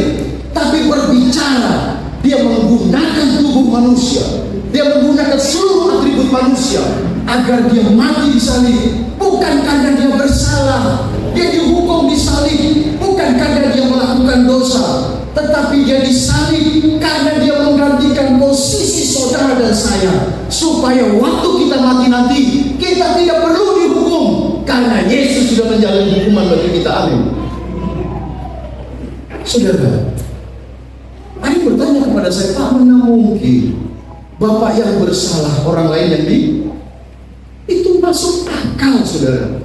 tapi berbicara dia menggunakan tubuh manusia, dia menggunakan seluruh atribut manusia agar dia mati di salib. Bukan karena dia bersalah, dia dihukum di salib bukan karena dia melakukan dosa, tetapi dia disalib karena dia menggantikan posisi saudara dan saya, supaya waktu kita mati nanti kita tidak perlu dihukum karena Yesus sudah menjalani hukuman bagi kita. Amin. Saudara, ada bertanya kepada saya, Pak, mana mungkin Bapak yang bersalah, orang lain yang itu masuk akal, saudara?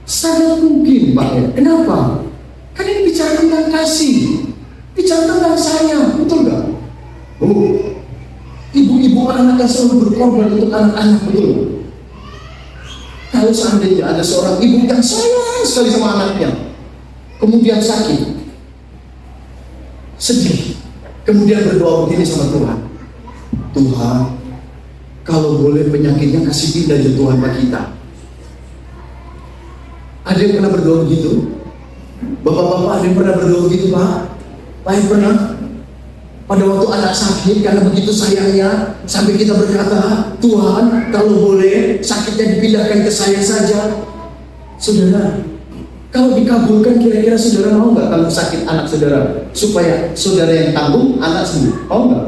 Sangat mungkin, Pak. Ya. Kenapa? Karena ini bicara tentang kasih, bicara tentang sayang, betul nggak? Ibu-ibu anak akan selalu berkorban untuk anak-anak, betul? Kalau seandainya ada seorang ibu yang sayang sekali sama anaknya, kemudian sakit, sedih, kemudian berdoa begini sama Tuhan, Tuhan, kalau boleh penyakitnya kasih pindah ya Tuhan bagi kita. Ada yang pernah berdoa begitu? Bapak-bapak ada yang pernah berdoa begitu, Pak? Pak yang pernah? Pada waktu anak sakit, karena begitu sayangnya, sampai kita berkata, Tuhan, kalau boleh sakitnya dipindahkan ke saya saja. Saudara, kalau dikabulkan, kira-kira saudara mau nggak kalau sakit anak saudara, supaya saudara yang tanggung, anak sembuh? Mau nggak?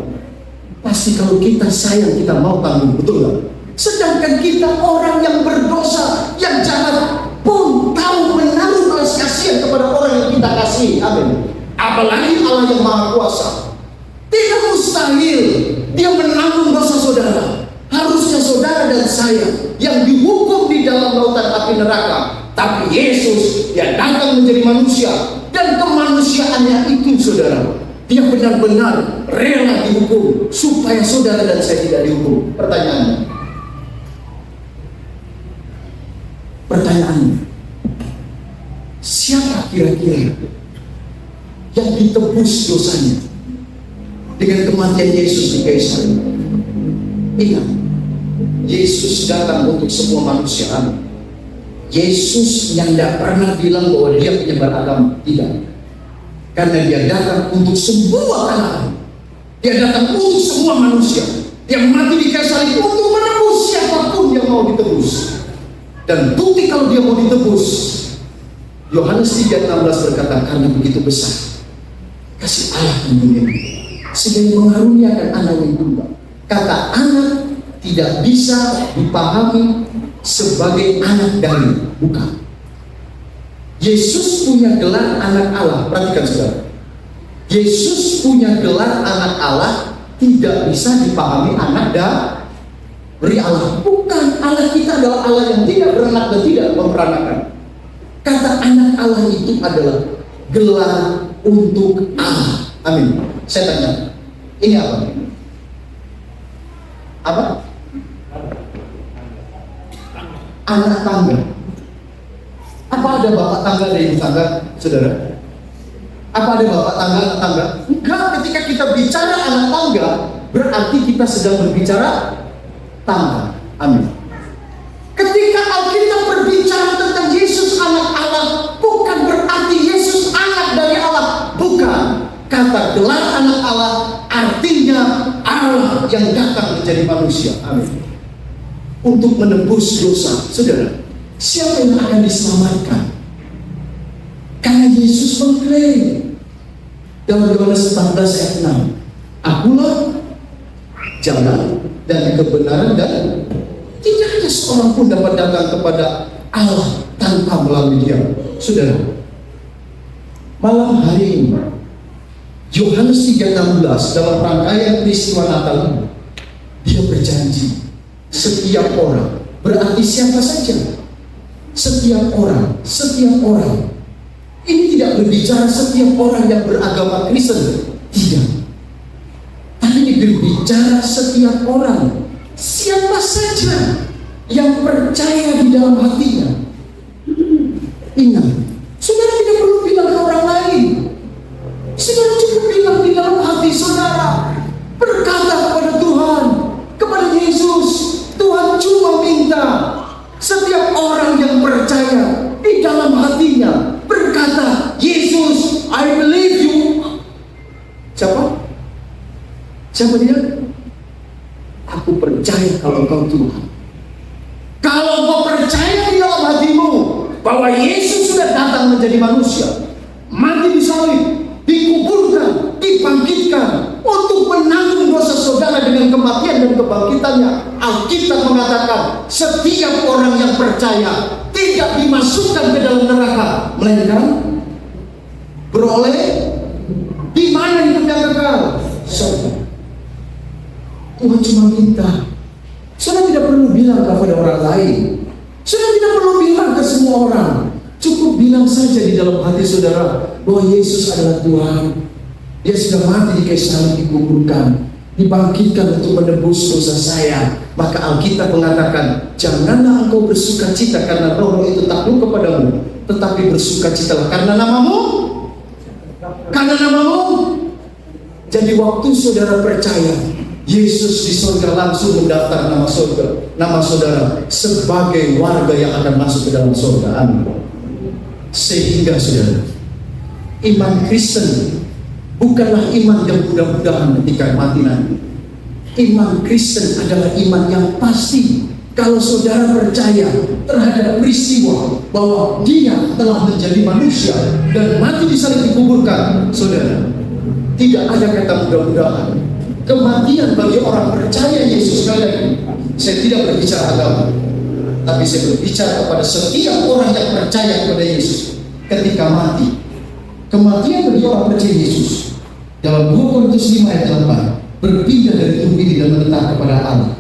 Pasti kalau kita sayang, kita mau tanggung, betul nggak? Sedangkan kita orang yang berdosa, yang jahat, pun tahu menaruh belas kasihan kepada orang yang kita kasihi. Amin. Apalagi Allah yang Maha Kuasa. Tidak mustahil Dia menanggung dosa saudara. Harusnya saudara dan saya yang dihukum di dalam lautan api neraka, tapi Yesus Dia datang menjadi manusia, dan kemanusiaannya itu saudara, Dia benar-benar rela dihukum supaya saudara dan saya tidak dihukum. Pertanyaannya, siapa kira-kira yang ditebus dosanya dengan kematian Yesus di kayu salib? Ingat, Yesus datang untuk semua manusia. Yesus yang tidak pernah bilang bahwa Dia penyebar agama, tidak. Karena Dia datang untuk semua kalangan. Dia datang untuk semua manusia. Dia mati di kayu salib untuk menebus siapapun yang mau ditebus. Dan bukti kalau Dia mau ditebus, Yohanes 3:16 berkata, karena begitu besar kasih Allah di dunia ini, sehingga mengaruniakan anak yang tunggal. Kata anak tidak bisa dipahami sebagai anak dari, bukan. Yesus punya gelar anak Allah. Perhatikan saudara, Yesus punya gelar anak Allah tidak bisa dipahami anak dari Allah. Bukan, Allah kita adalah Allah yang tidak beranak dan tidak memperanakan. Kata anak Allah itu adalah gelar untuk Allah. Amin. Saya tanya, ini apa? Apa? Anak tangga. Apa ada bapak tangga dan ibu tangga, saudara? Apa ada bapak tangga, anak tangga? Enggak, ketika kita bicara anak tangga, berarti kita sedang berbicara tangga. Amin. Ketika Alkitab berbicara tentang Yesus anak Allah, bukan berarti Yesus anak dari Allah. Bukan. Kata gelar anak Allah artinya Allah yang datang menjadi manusia. Amin. Untuk menebus dosa. Saudara, siapa yang akan diselamatkan? Karena Yesus mengklaim dalam Yohanes 14 ayat 6, Akulah jalan dan kebenaran, dan tidak ada seorang pun dapat datang kepada Allah tanpa melalui Dia. Saudara, malam hari ini Yohanes 3:16 dalam rangkaian peristiwa Natal ini, Dia berjanji setiap orang, berarti siapa saja, setiap orang. Ini tidak berbicara setiap orang yang beragama Kristen, tidak. Tapi ini berbicara setiap orang, siapa saja yang percaya di dalam hatinya. Ingat, saudara tidak perlu bilang ke orang lain. Saudara cukup bilang di dalam hati saudara, berkata kepada Tuhan, kepada Yesus, Tuhan cuma minta setiap orang yang percaya di dalam hatinya berkata, Yesus, I believe you. Siapa dia? Aku percaya kalau Engkau Tuhan. Kalau kau percaya di dalam hatimu bahwa Yesus sudah datang menjadi manusia, mati di salib, dikuburkan, dibangkitkan untuk menanggung dosa saudara dengan kematian dan kebangkitannya, Alkitab mengatakan setiap orang yang percaya tidak dimasukkan ke dalam neraka, melainkan beroleh di mana hidup yang kekal, surga. Tuhan cuma minta. Saudara tidak perlu bilang kepada orang lain. Saudara tidak perlu bilang ke semua orang. Cukup bilang saja di dalam hati saudara bahwa Yesus adalah Tuhan. Dia sudah mati di kayu salib, dikuburkan, dibangkitkan untuk menebus dosa saya. Maka Alkitab mengatakan, janganlah engkau bersuka cita karena roh itu takluk kepadamu, tetapi bersuka citalah karena namamu. Karena namamu. Jadi waktu saudara percaya, Yesus di surga langsung mendaftar nama saudara sebagai warga yang akan masuk ke dalam surga. Amin. Sehingga saudara, iman Kristen bukanlah iman yang mudah-mudahan ketika mati nanti. Iman Kristen adalah iman yang pasti. Kalau saudara percaya terhadap peristiwa bahwa Dia telah menjadi manusia dan mati di salib, dikuburkan, saudara, tidak ada kata mudah-mudahan. Kematian bagi orang percaya Yesus, sekali lagi, saya tidak berbicara agama, tapi saya berbicara kepada setiap orang yang percaya kepada Yesus. Ketika mati, kematian bagi orang percaya Yesus dalam 2 Korintus 5 ayat 8 berpindah dari tubuh ini dan menetap kepada Allah.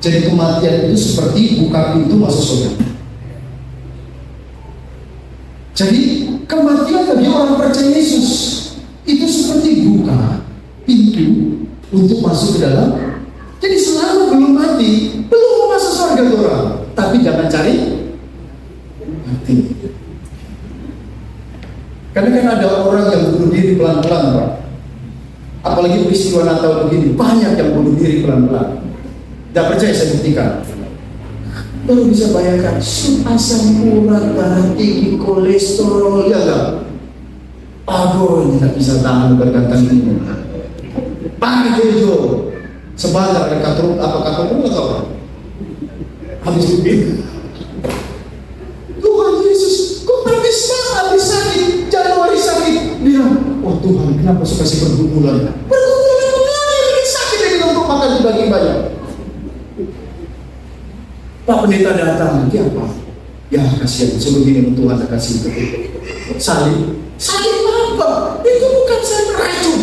Jadi kematian itu seperti buka pintu masuk surga. Jadi kematian bagi orang percaya Yesus itu seperti buka pintu untuk masuk ke dalam. Jadi selama belum mati, belum mau masuk surga orang. Tapi jangan cari mati. Karena kan ada orang yang bunuh diri pelan-pelan, Pak. Apalagi peristiwa Natal begini, banyak yang bunuh diri pelan-pelan. Tidak percaya, saya buktikan. Baru bisa bayangkan, asam urat, darah tinggi, kolesterol, ya enggak? Aduh, tidak bisa tahan berkatan ini. Pagi itu, sebentar ada katruk, apa katruk atau apa? Habis itu, Tuhan Yesus, kok habis sakit, Januari sakit. Dia, oh Tuhan, kenapa suka sih pergumulan? Pergumulan bikin sakit lagi untuk makan dibagi banyak. Pak pendeta datang, nanti apa? Ya kasihan, sebegini Tuhan tak kasih itu. Salib apa? Itu bukan salib racun.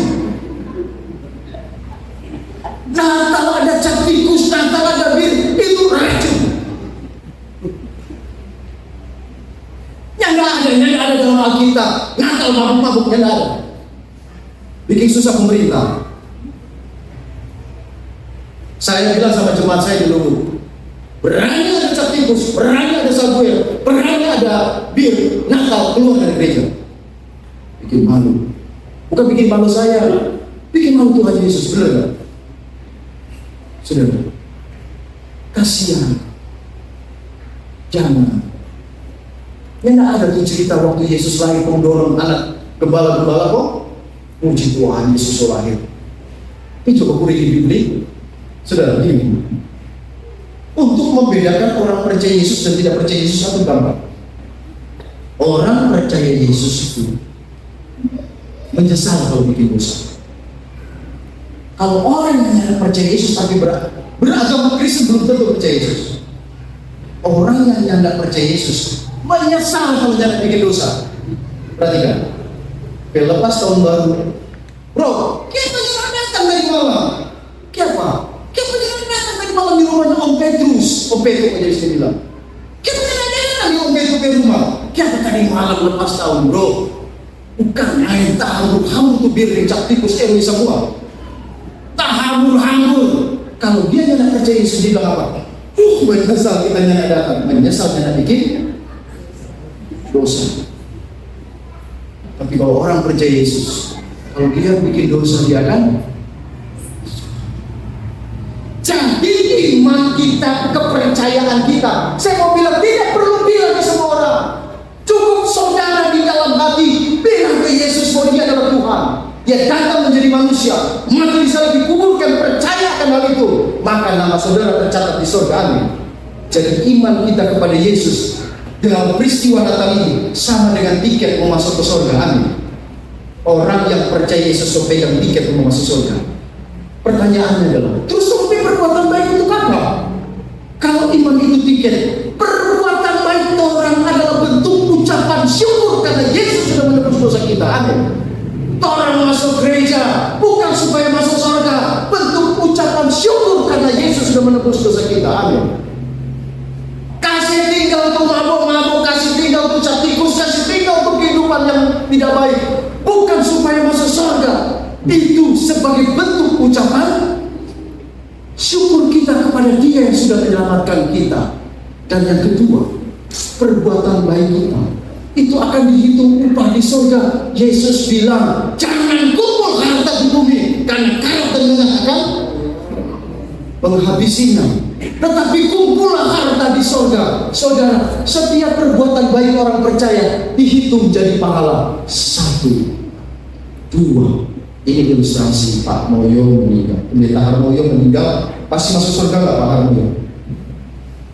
Natal ada cap tikus, Natal ada bir, itu racun. Yang nggak ada dalam Alkitab. Natal mabuk-mabuk yang ada. Bikin susah pemerintah. Saya bilang sama jemaat saya di Luwu, berani ada cap tikus, berani ada sabuel, berani ada bir, Natal keluar dari gereja. Bikin malu. Bukan bikin malu saya, bikin malu Tuhan Yesus, benar gak? Saudara, kasihan. Jangan. Ya tidak ada tuh cerita waktu Yesus lahir mendorong anak gembala-gembala kok. Puji Tuhan Yesus lahir. Ini coba kurik di Bibli. Saudara, gini. Untuk membedakan orang percaya Yesus dan tidak percaya Yesus satu gambar. Orang percaya Yesus itu menyesal kalau bikin dosa. Kalau orang yang tidak percaya Yesus tapi beragama Kristen belum tentu percaya Yesus. Orang yang tidak percaya Yesus menyesal kalau jangan bikin dosa. Perhatikan. Lepas tahun baru, bro, kita jangan datang dari malam. Kenapa? Kita jangan datang dari malam di rumahnya Om Petrus. Om Petrus aja bisa bilang. Kita jangan datang di Om Petrus ke rumah. Kita tadi malam lepas tahun, bro. Bukan main tahun tuh biar cap tikus ini semua. Hambur. Kalau dia tidak percaya Yesus, dia bilang apa? Menyesal kita tidak datang, menyesal tidak bikin dosa. Tapi kalau orang percaya Yesus, kalau dia bikin dosa dia akan. Jadi iman kita, kepercayaan kita, saya mau bilang tidak perlu bilang ke semua orang. Cukup saudara di dalam hati bilang ke Yesus bahwa dia adalah Tuhan. Dia datang menjadi manusia, mati di sana dikuburkan, percaya akan hal itu, maka nama saudara tercatat di surga. Amin. Jadi iman kita kepada Yesus dalam peristiwa Natal ini sama dengan tiket mau masuk ke surga. Amin. Orang yang percaya Yesus pegang tiket mau masuk surga. Pertanyaannya adalah, terus perbuatan baik untuk apa? Kalau iman itu tiket, perbuatan baik orang adalah bentuk ucapan syukur karena Yesus sudah menebus dosa kita. Amin. Orang masuk gereja bukan supaya masuk surga, bentuk ucapan syukur karena Yesus sudah menebus dosa kita. Amin. Kasih tinggal untuk mabuk-mabuk, kasih tinggal untuk cap tikus, kasih tinggal untuk kehidupan yang tidak baik, bukan supaya masuk surga. Itu sebagai bentuk ucapan syukur kita kepada Dia yang sudah menyelamatkan kita. Dan yang kedua, perbuatan baik kita itu akan dihitung upah di surga. Yesus bilang, jangan kumpul harta di bumi, karena karat dan minyak akan menghabisinya. Tetapi kumpullah harta di surga. Saudara, setiap perbuatan baik orang percaya dihitung jadi pahala. 1, 2. Ini ilustrasi Pak Moyo meninggal. Pendeta Harmoyo meninggal, pasti masuk surga nggak Pak Harmoyo?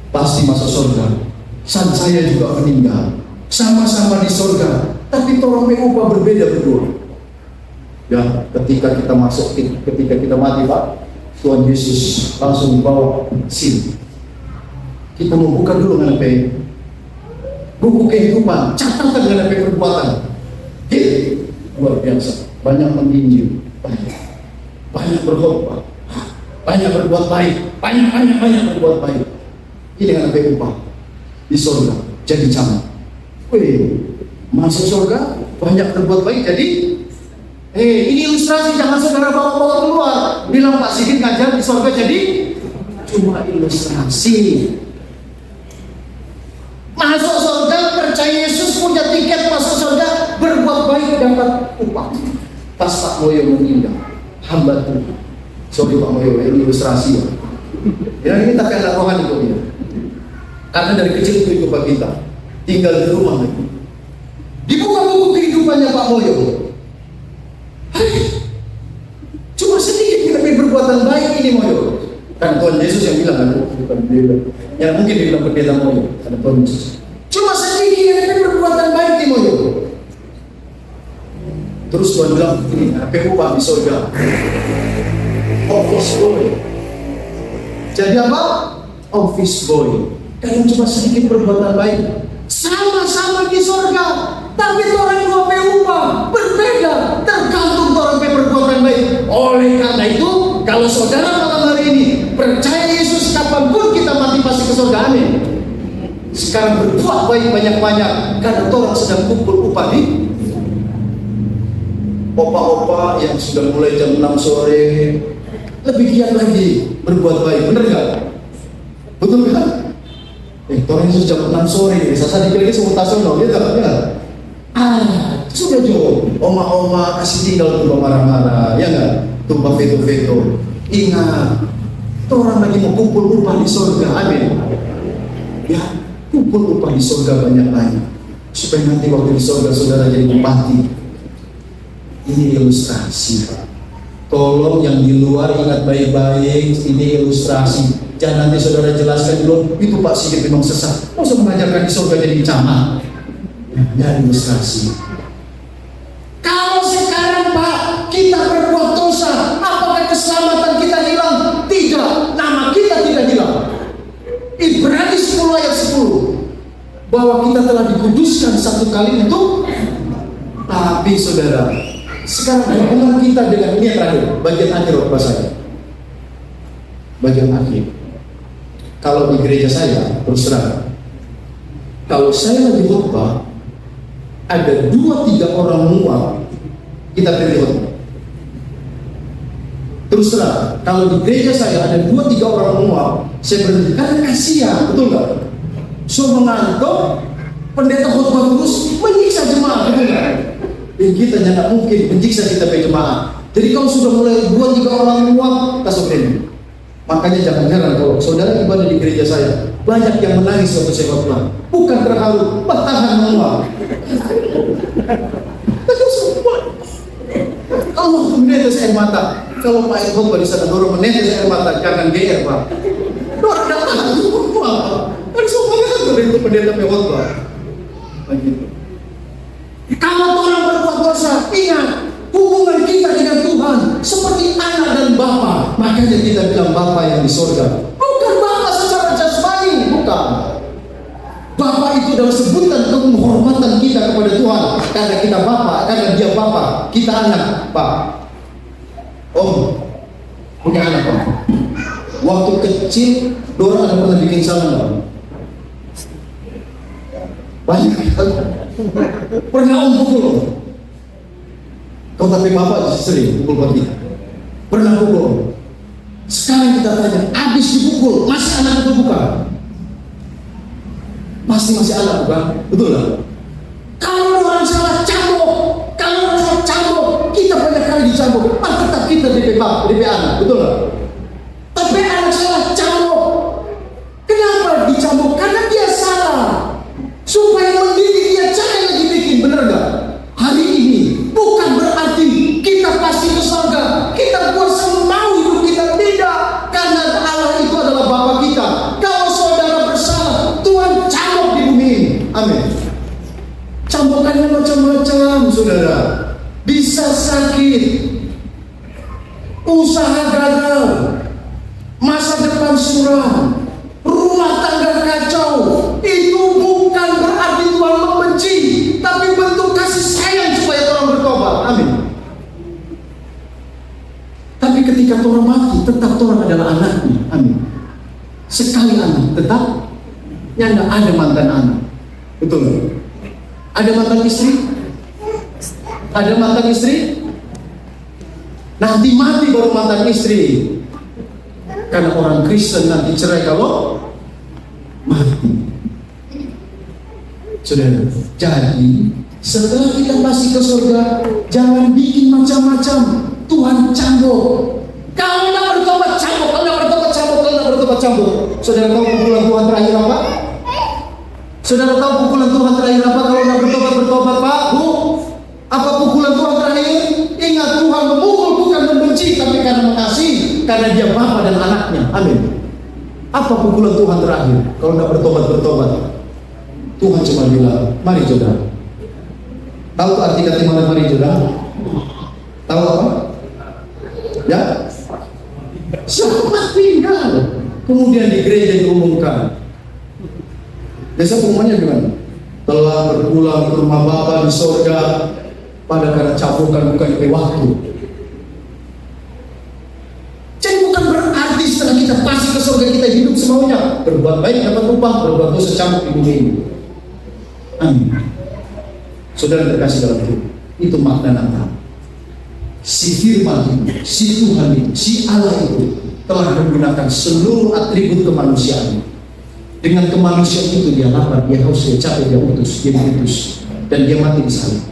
Pasti masuk surga. San saya juga meninggal. Sama-sama di surga, tapi tolong mengubah berbeda berdua. Ya, ketika kita ketika kita mati Pak, Tuhan Yesus langsung bawa sil. Kita membuka dulu mengenai buku kehidupan, catatan mengenai perbuatan. Luar biasa, banyak menginjil, banyak berkhotbah, banyak berbuat baik, banyak berbuat baik. Ini mengenai upah di surga jadi camat. Masuk surga banyak berbuat baik jadi. Ini ilustrasi, jangan saudara bawa-bawa keluar. Bilang Pak Sigit ngajar di surga jadi cuma ilustrasi. Masuk surga, percaya Yesus, punya tiket masuk surga, berbuat baik dapat upah. Pas Pak Moyo meninggal, hamba Tuhan. Sorry Pak Moyo, ini ilustrasi ya. Ya ini tak kayak rohani kok ya. Karena dari kecil itu ikut Pak kita, tinggal di rumah lagi. Dibuka buku kehidupannya Pak Moyo. Cuma sedikit lebih perbuatan baik ini Moyo. Kan Tuhan Yesus yang bilang kan, bukan dia. Yang mungkin dia bilang pendeta Moyo, karena Tuhan Yesus. Cuma sedikit lebih perbuatan baik ini Moyo. Terus Tuhan bilang, ini apa upah di surga? Office boy. Jadi apa? Office boy. Kalian cuma sedikit perbuatan baik, sama-sama di surga. Tapi orang dua upah berbeda, tergantung orang perbuatan baik. Oleh karena itu, kalau saudara malam hari ini percaya Yesus, kapanpun kita mati pasti ke surga, amin. Sekarang berbuat baik banyak-banyak, karena orang sedang kumpul upah di opa-opa yang sudah mulai jam 6 sore lebih giat lagi berbuat baik, bener gak? Betul kan? Orang Yesus jam 6 sore, saya dikira semutasional, gitu ya? Sudah jauh, oma-oma kasih tinggal tumpah marah-marah, ya nggak? Tumpah veto-veto. Ingat, orang lagi mau kumpul upah di surga, amin. Ya, kumpul upah di surga banyak-banyak, supaya nanti waktu di surga saudara jadi bupati. Ini ilustrasi. Tolong yang di luar ingat baik-baik, ini ilustrasi. Jangan nanti saudara jelaskan dulu, itu Pak Sigit memang sesat. Masa mengajarkan di surga jadi camat? Ya, ilustrasi. Kalau sekarang Pak, kita berbuat dosa, apakah keselamatan kita hilang? Tidak, nama kita tidak hilang. Ibrani 10 ayat 10, bahwa kita telah dikuduskan satu kali untuk. Tapi saudara, sekarang hubungan kita dengan ini yang terakhir, bagian akhir saya. Bagian akhir. Kalau di gereja saya, terus terang, kalau saya lagi khotbah, ada 2-3 orang muak, kita berhenti khotbah. Terus terang, kalau di gereja saya ada 2-3 orang muak, saya berhenti karena kasihan, betul nggak? So mengantuk, pendeta khotbah terus menyiksa jemaah, betul nggak? Dan kita tidak mungkin menyiksa kita pe jemaah. Jadi kalau sudah mulai 2-3 orang muak, kasih berhenti. Makanya jangan heran kalau saudara ibadah di gereja saya, banyak yang menangis waktu saya khotbah. Bukan terharu, bertahan menguap. Allah menetes air mata. Kalau Pak Ed khotbah di sana dorong menetes air mata, jangan GR Pak. Dorong datang menguap. Kan semuanya kan itu pendeta khotbah. Begitu. Kalau orang berbuat dosa, ingat hubungan kita dengan Tuhan seperti anak dan bapa. Makanya kita bilang Bapa yang di surga. Bukan Bapa secara jasmani, bukan. Bapa itu adalah sebutan penghormatan kita kepada Tuhan. Karena kita Bapa, karena Dia Bapa, kita anak. Pak, Om punya anak Pak. Waktu kecil, Dora ada pernah bikin salah nggak? Banyak. Pernah Om pukul? Kau tapi Bapak sering pukul kita. Pernah pukul. Sekarang kita tanya, habis dipukul, masih anak itu bukan? Pasti masih anak bukan? Betul lah. Kalau orang salah cambuk, kalau orang salah cambuk, kita banyak kali dicambuk, tetap kita DP anak, betul lah. Tapi anak salah cambuk. Kenapa dicambuk? Karena dia salah. Supaya mendidik dia, jangan lagi bikin, bener gak? Hari ini bukan berarti kita pasti ke surga, kita buat semau hidup kita, tidak. Karena Allah itu adalah Bapa kita. Kalau saudara bersalah, Tuhan cambuk di bumi ini. Amin. Cambukannya macam-macam, saudara. Bisa sakit, usaha gagal, masa depan suram, rumah tangga kacau, itu bukan berarti Tuhan membenci, tapi bentuk kasih sayang supaya orang bertobat. Amin. Tapi ketika orang mati, tetap orang adalah anaknya. Amin. Sekali anak, tetap nyanda ada mantan anak. Betul. Ada mantan istri? Ada mantan istri? Nanti mati baru mantan istri. Karena orang Kristen nanti cerai kalau mati. Saudara, jadi setelah kita masih ke surga, jangan bikin macam-macam. Tuhan cambuk. Kalau tidak bertobat cambuk, kalau tidak bertobat cambuk, kalau tidak bertobat cambuk. Saudara tahu pukulan Tuhan terakhir apa? Saudara tahu pukulan Tuhan terakhir apa kalau tidak bertobat, Pak, Bu? Apa pukulan Tuhan terakhir? Ingat, Tuhan memukul bukan membenci, tapi karena mengasihi, karena Dia Bapa dan anaknya. Amin. Apa pukulan Tuhan terakhir kalau tidak bertobat? Tuhan cuma bilang, mari saudara. Tahu arti kata mari saudara? Tahu apa? Ya? Selamat tinggal. Kemudian di gereja diumumkan. Biasa pengumumannya gimana? Telah berpulang ke rumah Bapa di surga pada karena cambukan bukan di waktu. Jadi bukan berarti setelah kita pasti ke surga kita hidup semaunya. Berbuat baik dapat upah, berbuat dosa cambuk di bumi ini. Amin. Saudara terkasih dalam hidup, itu makna Natal. Si firman itu, si Tuhan itu, si Allah itu telah menggunakan seluruh atribut kemanusiaan. Dengan kemanusiaan itu dia lapar, dia haus, dia capek, dia utus, dia diutus, dan dia mati di salib.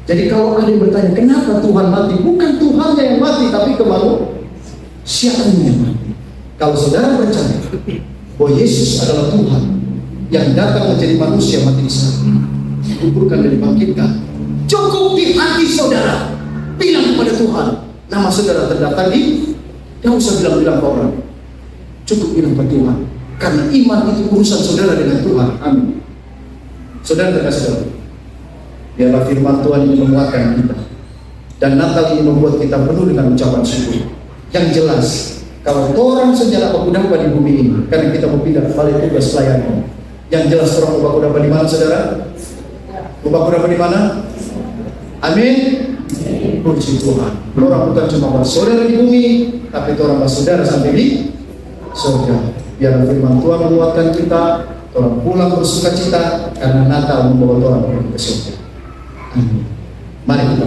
Jadi kalau ada yang bertanya, kenapa Tuhan mati? Bukan Tuhannya yang mati, tapi kemanusiaannya yang mati. Kalau saudara percaya bahwa Yesus adalah Tuhan yang datang menjadi manusia, mati di salib, dikuburkan dan dibangkitkan, cukup di hati saudara. Bilang kepada Tuhan, nama saudara terdaftar di, gak usah bilang-bilang ke orang, cukup bilang kepada Tuhan, karena iman itu urusan saudara dengan Tuhan. Amin. Saudara terkasih dalam, biarlah firman Tuhan ini menguatkan kita, dan Natal ini membuat kita penuh dengan ucapan syukur. Yang jelas, kalau orang sejarah baku dapat di bumi ini, karena kita mau pindah balik tugas pelayanan. Yang jelas orang baku dapat di mana saudara? Baku dapat di mana? Amin. Puji Tuhan. Orang bukan cuma bersaudara di bumi, tapi orang bersaudara sampai di surga. Biar firman Tuhan menguatkan kita, orang pulang bersuka cita karena Natal membawa orang ke surga. Amin. Mari kita